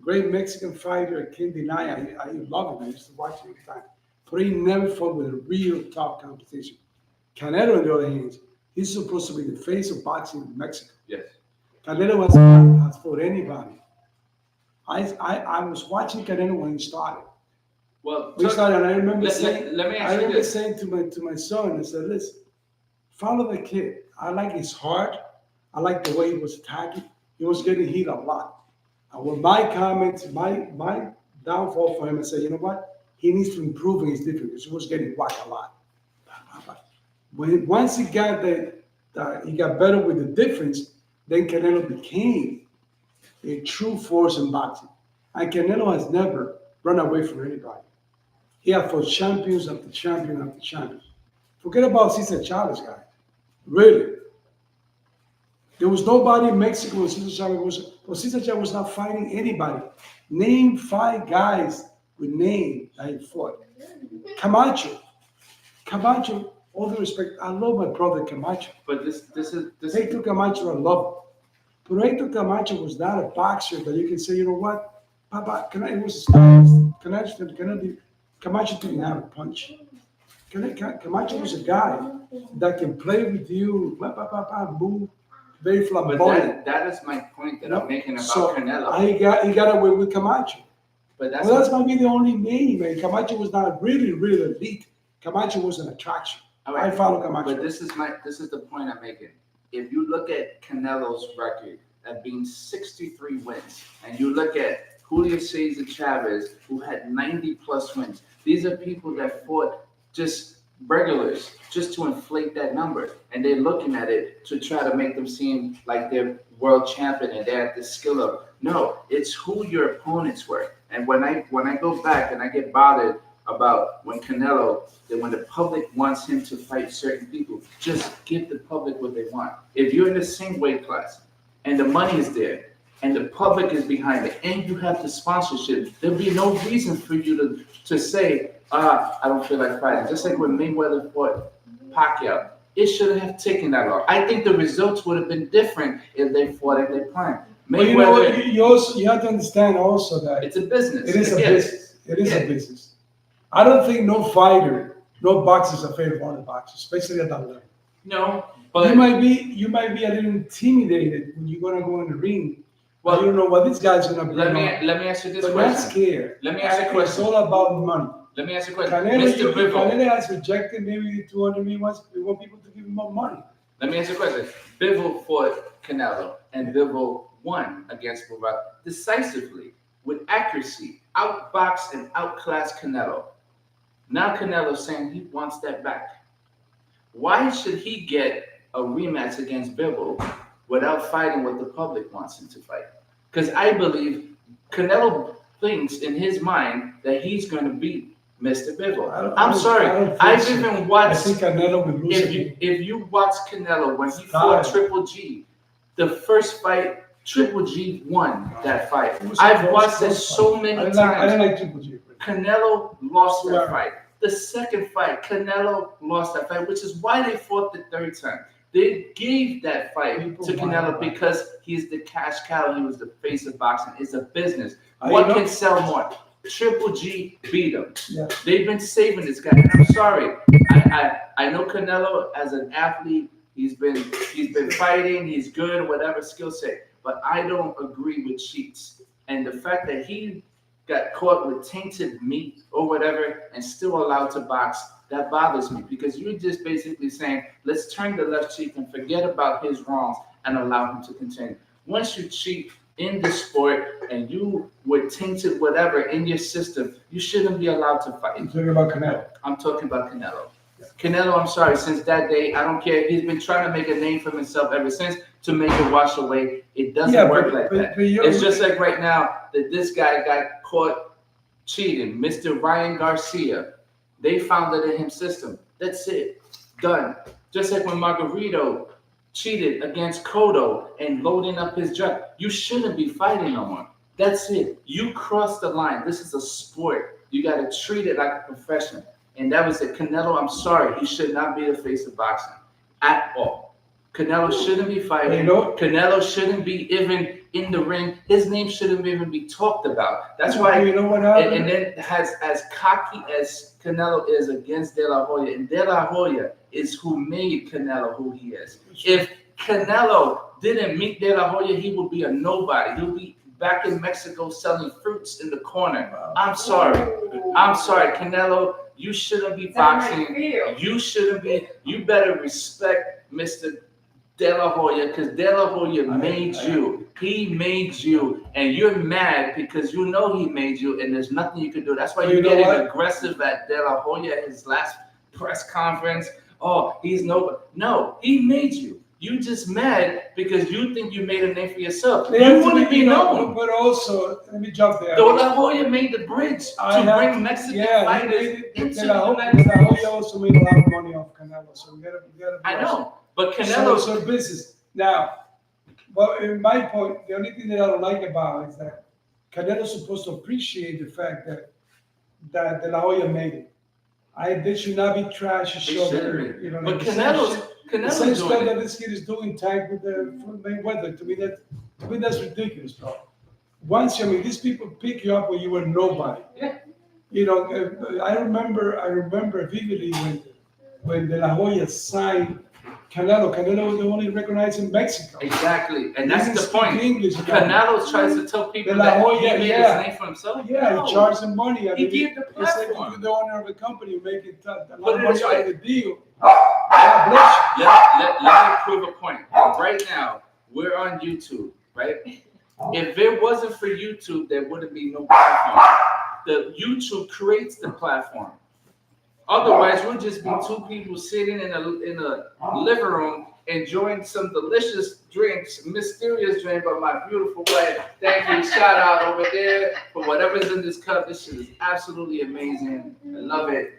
great Mexican fighter, I can't deny it. I love him. I used to watch him every time. But he never fought with a real top competition. Canelo, on the other hand, he's supposed to be the face of boxing in Mexico. Yes. Canelo has fought anybody. I was watching Canelo when he started. Well, We started, and I remember let saying, me ask you this. saying to my son, I said, listen, follow the kid. I like his heart. I like the way he was attacking. He was getting hit a lot. And with my comments, my downfall for him, I said, you know what? He needs to improve in his defense because he was getting whacked a lot. Once he got he got better with the difference, then Canelo became a true force in boxing. And Canelo has never run away from anybody. He had fought champions after champion after champion. Forget about Cesar Chavez, guys. Really. There was nobody in Mexico when Cesar Chavez was. Well, Cesar Chavez was not fighting anybody. Name 5 guys with name that he fought. Camacho, all due respect, I love my brother Camacho. But this is Hector Camacho, I love him. But Hector Camacho was not a boxer that you can say, you know what? It was a style. Camacho didn't have a punch. Camacho was a guy that can play with you, move, very but flamboyant. that is my point that I'm making about So Canelo. he got away with Camacho. But Well, that's might be the only name. And Camacho was not really elite. Camacho was an attraction. all right. I follow Camacho. But this is the point I'm making. If you look at Canelo's record at being 63 wins, and you look at Julio Cesar Chavez, who had 90 plus wins, these are people that fought just regulars just to inflate that number. And they're looking at it to try to make them seem like they're world champion and they're at the skill of. No, it's who your opponents were. And when I go back and I get bothered about when the public wants him to fight certain people, just give the public what they want. If you're in the same weight class and the money is there and the public is behind it and you have the sponsorship, there'll be no reason for you to say, I don't feel like fighting. Just like when Mayweather fought Pacquiao, it shouldn't have taken that long. I think the results would have been different if they fought at their prime. But you know what? You have to understand also that it's a business. it is a Again, business. It is a business. I don't think no boxer is afraid of other boxers, especially at that level. No, but you might be a little intimidated when you're gonna go in the ring. Well, you don't know what this guy's gonna be. let me ask you this but question. not scared. Let me ask you a question. It's all about money. Let me ask you a question. Canelo, Mr. Bivol. Canelo has rejected maybe 200 million. We want people to give him more money. Let me ask you a question. Bivol fought Canelo, and Bivol won against Bivol decisively, with accuracy, outboxed and outclassed Canelo. Now Canelo's saying he wants that back. Why should he get a rematch against Bivol without fighting what the public wants him to fight? Because I believe Canelo thinks in his mind that he's going to beat Mr. Bivol. I'm sorry. I've even watched. I think Canelo will lose. If you watch Canelo when he fought Triple G, the first fight, Triple G won that fight. I've watched it so many times. I don't like Triple G. Canelo lost that fight. The second fight, Canelo lost that fight, which is why they fought the third time. They gave that fight People to buy Canelo it. because he's the cash cow. He was the face of boxing. It's a business. You What know- can sell more? Triple G beat him. Yeah. They've been saving this guy, and I'm sorry. I know Canelo as an athlete. He's been fighting. He's good, whatever skill set. But I don't agree with cheats, and the fact that he got caught with tainted meat or whatever and still allowed to box, that bothers me, because you're just basically saying, let's turn the left cheek and forget about his wrongs and allow him to continue. Once you cheat in the sport and you were tainted whatever in your system, you shouldn't be allowed to fight. I'm talking about Canelo. I'm talking about Canelo. Canelo, I'm sorry, since that day, I don't care. He's been trying to make a name for himself ever since to make it wash away. It doesn't work like that. It's just like right now that this guy got caught cheating, Mr. Ryan Garcia. They found it in his system. That's it. Done. Just like when Margarito cheated against Cotto and loading up his drug. You shouldn't be fighting no more. That's it. You crossed the line. This is a sport. You got to treat it like a profession. And that was it. Canelo, I'm sorry. He should not be the face of boxing at all. Canelo shouldn't be fighting. You know- Canelo shouldn't be even in the ring. His name shouldn't even be talked about. That's why. You know what happened? And then as cocky as Canelo is against De La Hoya, and De La Hoya is who made Canelo who he is. If Canelo didn't meet De La Hoya, he would be a nobody. He'll be back in Mexico selling fruits in the corner. I'm sorry. Canelo, you shouldn't be boxing. You shouldn't be. You better respect Mr. De La Hoya, because De La Hoya made you. He made you, and you're mad because you know he made you, and there's nothing you can do. That's why You you're know getting what? aggressive at De La Hoya at his last press conference. Oh, he's no, he made you. You just mad because you think you made a name for yourself. They You have to wouldn't be known. But also, let me jump there. De La Hoya made the bridge to bring Mexican fighters into De La the United Hoya States. also made a lot of money off Canelo, so we gotta. I know, but So, Canelo's so business. Now, well, in my point, the only thing that I don't like about it is that Canelo's supposed to appreciate the fact that De La Hoya made it. They should not be trash and They show shouldn't their, be. you know, But the same Canelo's shit- the same doing stuff that it. this kid is doing tag with the Mayweather. To me that's ridiculous, bro. Once, I mean, these people pick you up when you were nobody. Yeah. You know, I remember vividly when De La Hoya signed Canelo. Canelo was the only recognized in Mexico. Exactly, and He that's didn't the speak point. English, Canelo tries to tell people De La that Hoya, he made yeah. his name for himself. Yeah, No. he charged them money. I He mean, gave the he said, platform. if you're the owner of a company, you make it a lot Put of it money this out way. of the deal. God bless you. Let me prove a point. Right now, we're on YouTube, right? If it wasn't for YouTube, there wouldn't be no platform. The YouTube creates the platform. Otherwise, we'll just be two people sitting in a living room enjoying some delicious drinks, mysterious drink by my beautiful wife. Thank you. Shout out over there for whatever's in this cup. This shit is absolutely amazing. I love it.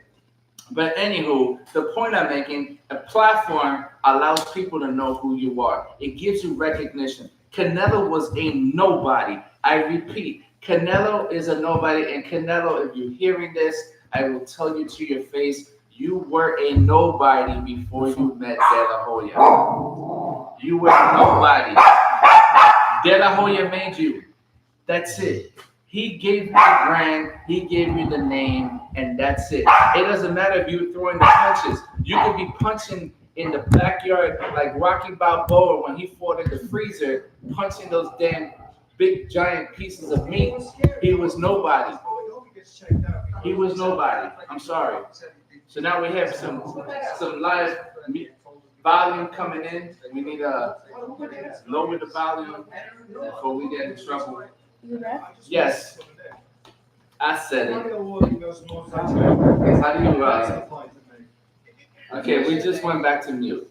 But anywho, the point I'm making, a platform allows people to know who you are. It gives you recognition. Canelo was a nobody. I repeat, Canelo is a nobody. And Canelo, if you're hearing this, I will tell you to your face, you were a nobody before you met De La Hoya. You were nobody. De La Hoya made you. That's it. He gave you the brand, he gave you the name, and that's it. It doesn't matter if you're throwing the punches. You could be punching in the backyard like Rocky Balboa when he fought in the freezer, punching those damn big giant pieces of meat. He was nobody. He was nobody. I'm sorry. So now we have some live volume coming in. We need to lower the volume before we get in trouble. Yes, I said it. How do you okay, we just went back to mute.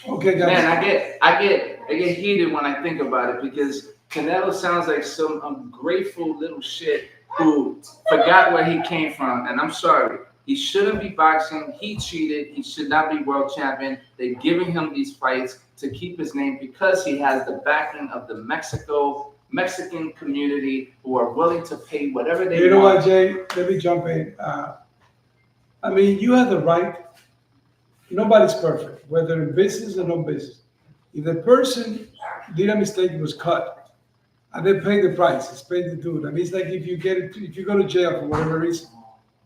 Okay, guys. Man, I get heated when I think about it because Canelo sounds like some ungrateful little shit who forgot where he came from. And I'm sorry, he shouldn't be boxing. He cheated. He should not be world champion. They're giving him these fights to keep his name because he has the backing of the Mexican community who are willing to pay whatever they You know want. what, Jay? Let me jump in. I mean, you have the right. Nobody's perfect, whether in business or no business. If the person did a mistake, was cut, and they pay the price, it's paid to do it. I mean, it's like if you go to jail for whatever reason,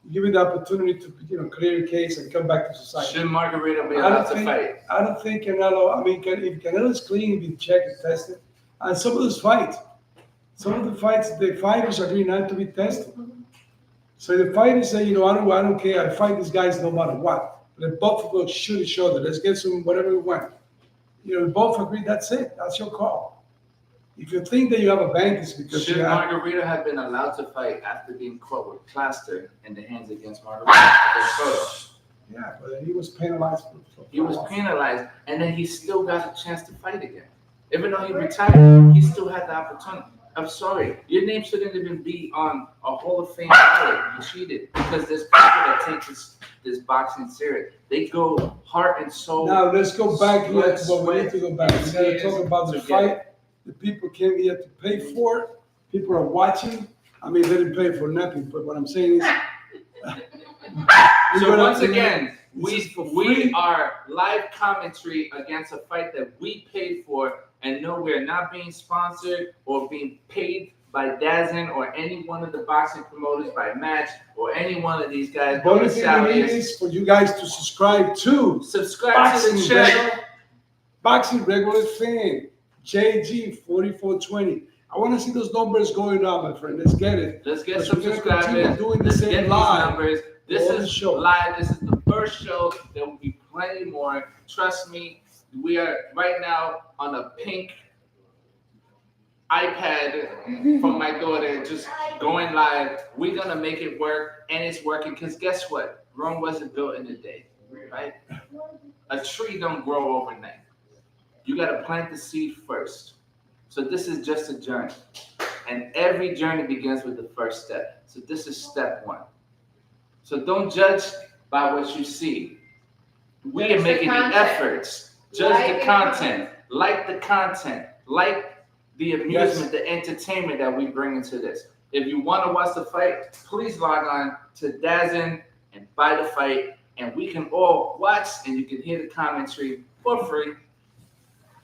you give you the opportunity to clear your case and come back to society. Should Margarita be I allowed don't to think fight? I don't think Canelo. I mean, if Canelo's clean, be checked and tested, and some of those fights, the fighters agree not to be tested. So the fighters say, I don't care. I fight these guys no matter what. Let both of us shoot each other. Let's get some whatever we want. Both agree. That's it. That's your call. If you think that you have a bank, it's because Should you have. Margarita have been allowed to fight after being caught with plaster in the hands against Margarita against Soto? Yeah, but he was penalized. He was penalized, and then he still got a chance to fight again. Even though he retired, he still had the opportunity. I'm sorry, your name shouldn't even be on a Hall of Fame ballot. You cheated because there's people that take this boxing serious. They go heart and soul. Now let's go back here to sweat, what we need to go back. We got to tears talk about the to fight. The people came here to pay for it. People are watching. I mean, they didn't pay for nothing. But what I'm saying is, So once again, we are live commentary against a fight that we paid for, and no, we're not being sponsored or being paid by Dazen or any one of the boxing promoters, by Match or any one of these guys. the only thing we need is for you guys to subscribe to Subscribe to the channel. Boxing Regular Fan, JG4420. I want to see those numbers going up, my friend. Let's get it. Let's get Because some we're gonna continue subscribers. doing the Let's same get these live. numbers. This all the is show. live. This is the first show. There will be plenty more. Trust me. We are right now on a pink iPad from my daughter, just going live. We're gonna make it work, and it's working. Because guess what? Rome wasn't built in a day, right? A tree don't grow overnight. You gotta plant the seed first. So this is just a journey, and every journey begins with the first step. So this is step one. So don't judge by what you see. We are Judge the making the content. efforts. Judge Like the the content. Like the content. Like the amusement, the entertainment that we bring into this. If you want to watch the fight, please log on to Dazen and buy the fight, and we can all watch, and you can hear the commentary for free.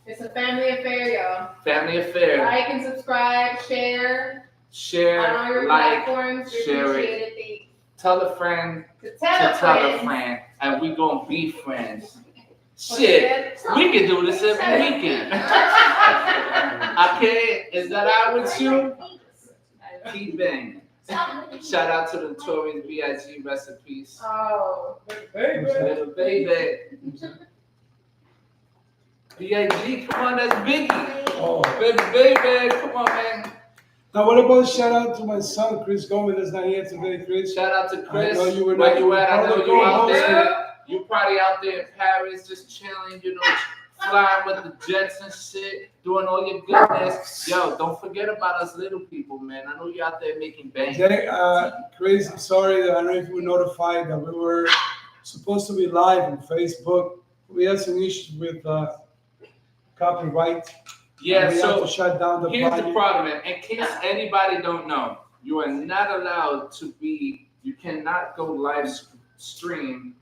It's a family affair, y'all. Family affair. Like and subscribe, share on all Share, your like, platforms. We share appreciate it. it. Tell a friend To to tell a tell a friend. friend, and we gonna be friends. Shit, we can do this every weekend. Okay, is that all right with you? Keep banging. Shout out to the Notorious B.I.G. Rest in peace. Oh, Little baby. B.I.G. Come on, that's Biggie. Oh. Baby, come on, man. Now, what about shout out to my son, Chris Gomez, that's not here today, Chris? Shout out to Chris. I know you were Where not- you at? I know probably you out co-hosting. there. You probably out there in Paris, just chilling, flying with the jets and shit, doing all your goodness. Yo, don't forget about us little people, man. I know you out there making bank. Jay, Chris, I'm sorry that I don't know if you were notified that we were supposed to be live on Facebook. We had some issues with copyright. Yeah, we had so to shut down the here's the project. problem, man. In case anybody don't know, you are not allowed to be, you cannot go live stream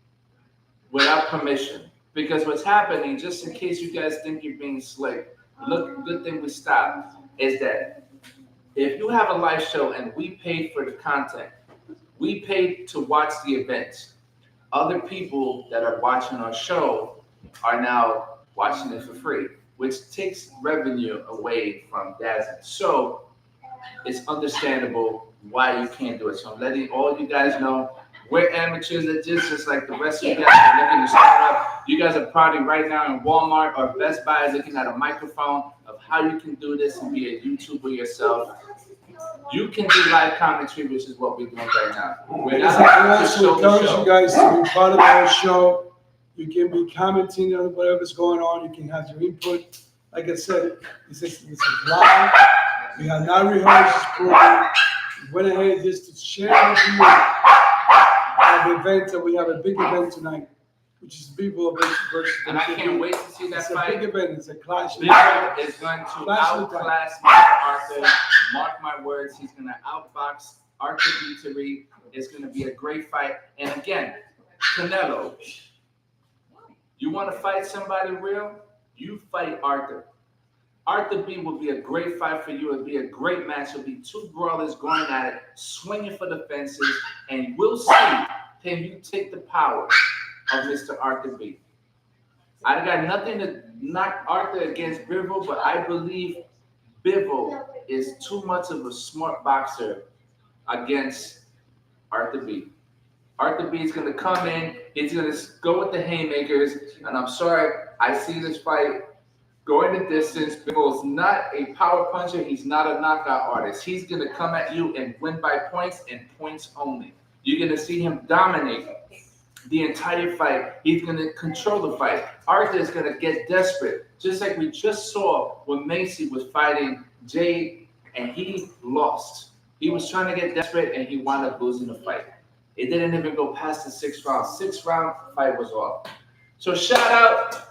without permission. Because what's happening, just in case you guys think you're being slick, look, good thing we stopped, is that if you have a live show and we paid for the content, we paid to watch the events. Other people that are watching our show are now watching it for free, which takes revenue away from Dazen. So it's understandable why you can't do it. So I'm letting all you guys know, we're amateurs at just like the rest of you guys are looking to start up. You guys are probably right now in Walmart or Best Buy looking at a microphone of how you can do this and be a YouTuber yourself. You can do live commentary, which is what we're doing right now. We're We not allowed to also show the encourage show. you guys to be part of our show. You can be commenting on whatever's going on. You can have your input. Like I said, this is live. We have not rehearsed this program. We went ahead just to share with you the event that we have a big event tonight, which is Bivol versus And I can't wait to see that It's a fight. big event. It's a clash. Bivol is going to Clash of the outclass Mr. Arthur. Mark my words, he's going to outbox Arthur Betervieb. It's going to be a great fight. And again, Canelo, You want to fight somebody real? You fight Arthur. Arthur B will be a great fight for you. It'll be a great match. It'll be two brawlers going at it, swinging for the fences, and we'll see, can you take the power of Mr. Arthur B. I got nothing to knock Arthur against Bivol, but I believe Bivol is too much of a smart boxer against Arthur B. Arthur B is going to come in, he's going to go with the haymakers, and I'm sorry, I see this fight going the distance. Bivol's not a power puncher, he's not a knockout artist. He's going to come at you and win by points and points only. You're going to see him dominate the entire fight. He's going to control the fight. Arthur is going to get desperate, just like we just saw when Macy was fighting Jay and he lost. He was trying to get desperate and he wound up losing the fight. It didn't even go past the 6th round. 6th round, fight was off. So shout out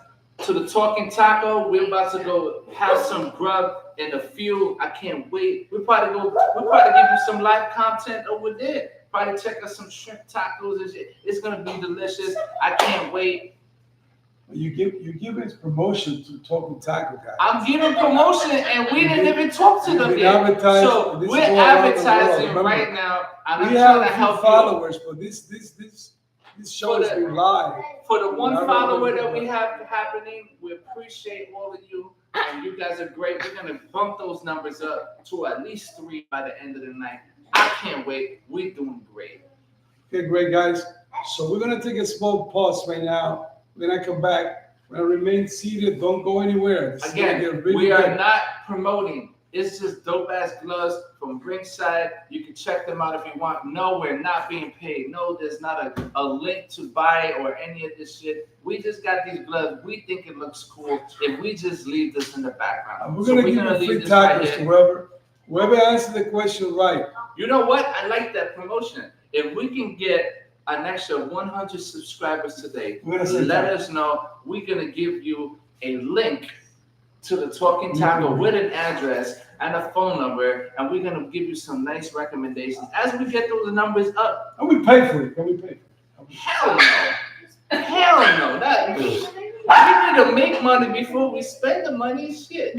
to the Talking Taco. We're about to go have some grub in a few. I can't wait. We'll probably give you some live content over there. Probably check out some shrimp tacos and shit. It's gonna be delicious. I can't wait. You give us promotion to Talking Taco guy. I'm giving promotion and we didn't even talk to them yet. So we're advertising right now. And I'm We trying have to a few help followers, but this show is being live. For the one follower that we have happening, we appreciate all of you. And you guys are great. We're gonna bump those numbers up to at least 3 by the end of the night. I can't wait. We're doing great. Okay, great guys. So we're gonna take a small pause right now. We're gonna come back. We're gonna remain seated. Don't go anywhere. This is gonna Again, get really we are good. not promoting. It's just dope ass gloves from Ringside. You can check them out if you want. No, we're not being paid. No, there's not a link to buy or any of this shit. We just got these gloves. We think it looks cool if we just leave this in the background. And we're gonna give you free tacos to whoever answered the question right. You know what? I like that promotion. If we can get an extra 100 subscribers today, let us know. We're going to give you a link to the Talking Taco with an address and a phone number, and we're going to give you some nice recommendations as we get those numbers up. And we pay for it. Can we pay for it? Hell no. Hell no. We need to make money before we spend the money. Shit.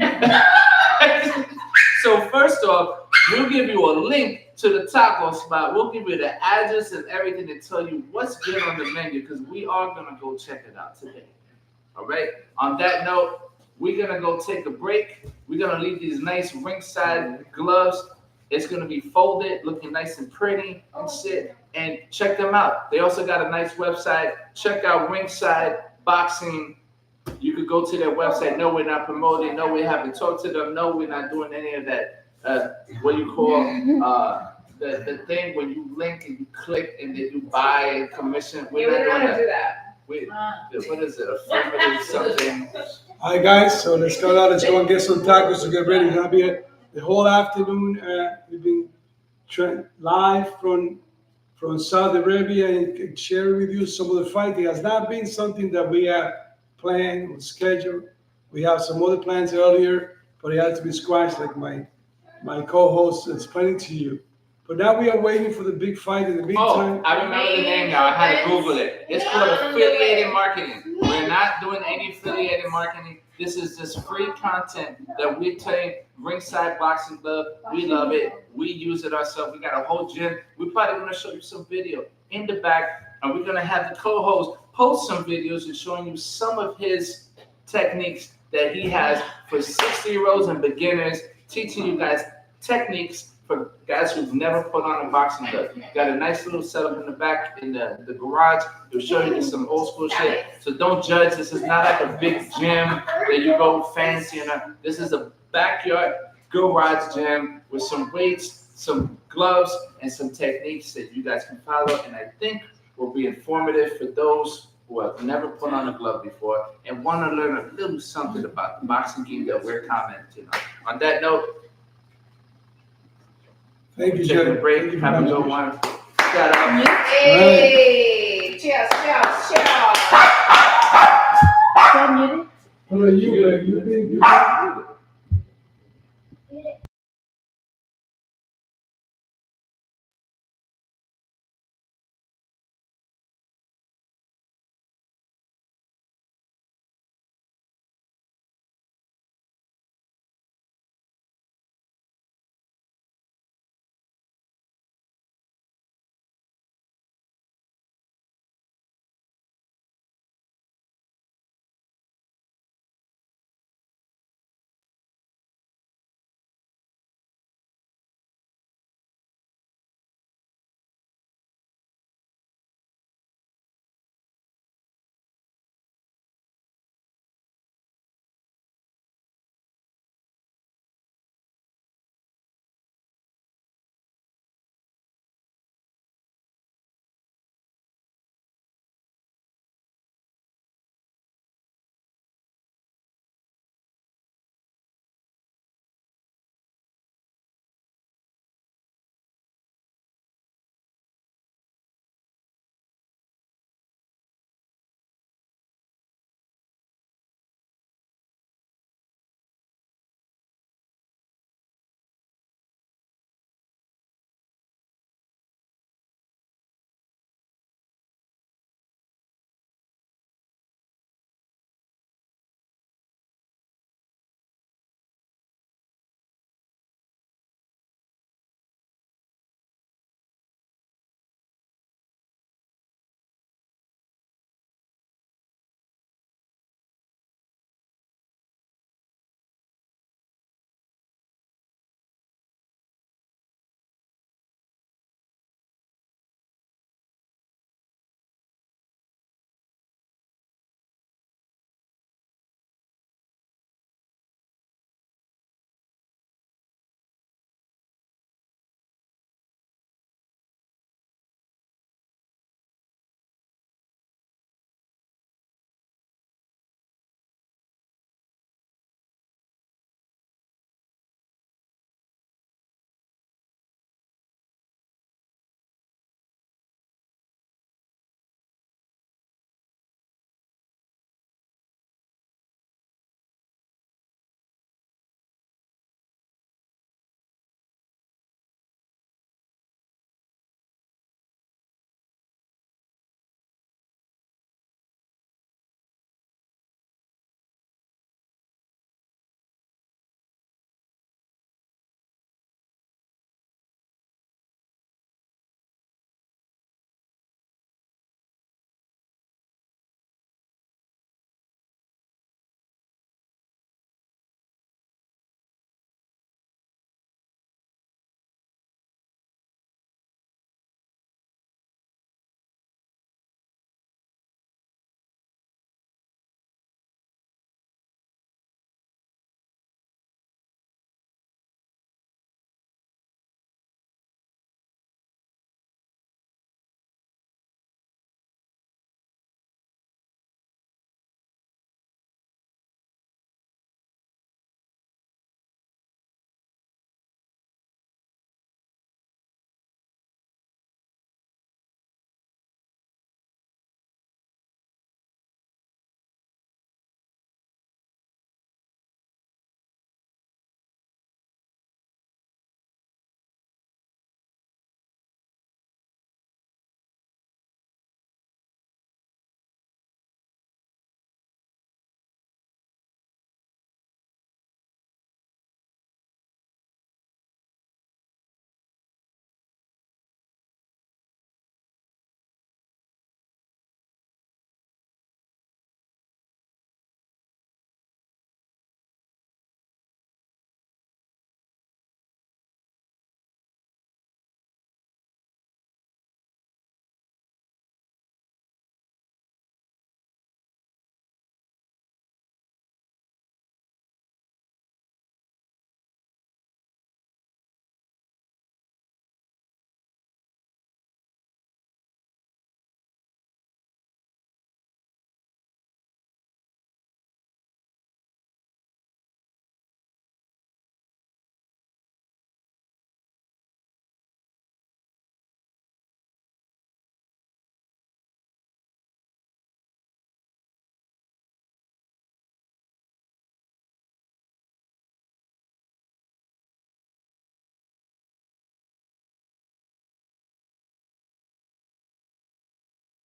So first off, we'll give you a link to the taco spot. We'll give you the address and everything to tell you what's good on the menu because we are going to go check it out today. All right? On that note, we're going to go take a break. We're going to leave these nice Ringside gloves. It's going to be folded, looking nice and pretty and shit. And check them out. They also got a nice website. Check out Ringside Boxing. You could go to their website. No, we're not promoting. No, we haven't talked to them. No, we're not doing any of that. What you call the thing when you link and you click and then you buy and commission. We don't want to do that. What is it? Affirmative something. All right, guys. So let's go out. Let's go and get some tacos to get ready. We're gonna be here the whole afternoon. We've been live from Saudi Arabia and sharing with you some of the fight. It has not been something that we have planned or scheduled. We have some other plans earlier, but it had to be squashed, like my co-host is explaining to you. But now we are waiting for the big fight. In the meantime, I remember the name now. I had to Google it. It's called affiliated marketing. We're not doing any affiliated marketing. This is just free content that we take. Ringside Boxing Club. We love it. We use it ourselves. We got a whole gym. We're probably going to show you some video in the back, and we're going to have the co-host post some videos and showing you some of his techniques that he has for 60-year-olds and beginners, teaching you guys techniques for guys who've never put on a boxing glove. Got a nice little setup in the back in the garage. It'll show you some old school shit. So don't judge. This is not like a big gym that you go fancy. This is a backyard garage gym with some weights, some gloves, and some techniques that you guys can follow. And I think will be informative for those who have never put on a glove before and want to learn a little something about the boxing game that we're commenting on. On that note, thank you, take a Jerry. break. Have a good one. Shout out. Hey, cheers, cheers, cheers. Is that muted? What about you, Greg? You think